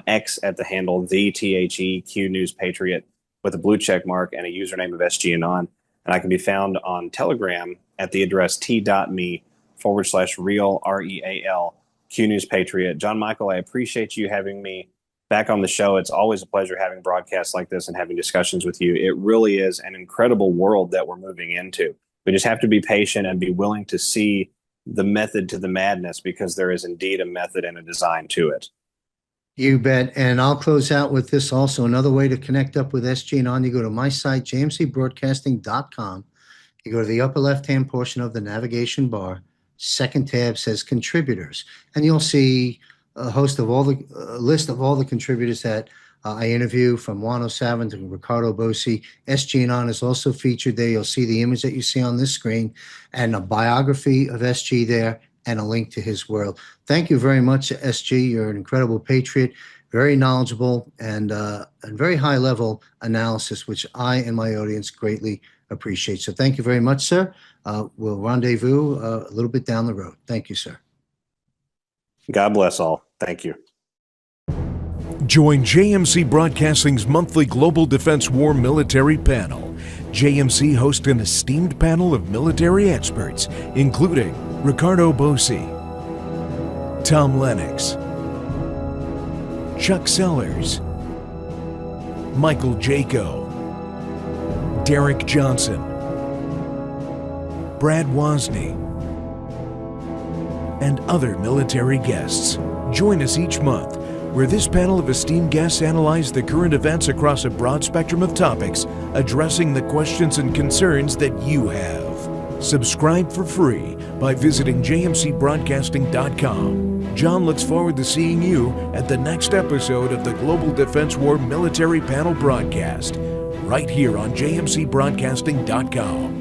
X at the handle THE News Patriot with a blue check mark and a username of SG Anon. And I can be found on Telegram at the address t.me/real, REAL, Q News Patriot. John Michael, I appreciate you having me back on the show. It's always a pleasure having broadcasts like this and having discussions with you. It really is an incredible world that we're moving into. We just have to be patient and be willing to see the method to the madness, because there is indeed a method and a design to it. You bet. And I'll close out with this also. Another way to connect up with SG Anon, you go to my site, jmcbroadcasting.com. You go to the upper left-hand portion of the navigation bar. Second tab says contributors, and you'll see a list of all the contributors that I interview, from Juan O'Savin to Ricardo Bosi. SG Anon is also featured there. You'll see the image that you see on this screen, and a biography of SG there, and a link to his world. Thank you very much, SG. You're an incredible patriot, very knowledgeable, and very high-level analysis, which I and my audience greatly appreciate. So thank you very much, sir. We'll rendezvous a little bit down the road. Thank you, sir. God bless all. Thank you. Join JMC Broadcasting's monthly Global Defense War Military Panel. JMC hosts an esteemed panel of military experts, including Ricardo Bosi, Tom Lennox, Chuck Sellers, Michael Jaco, Derek Johnson, Brad Wozni, and other military guests. Join us each month, where this panel of esteemed guests analyze the current events across a broad spectrum of topics, addressing the questions and concerns that you have. Subscribe for free by visiting jmcbroadcasting.com. John looks forward to seeing you at the next episode of the Global Defense War Military Panel broadcast, right here on jmcbroadcasting.com.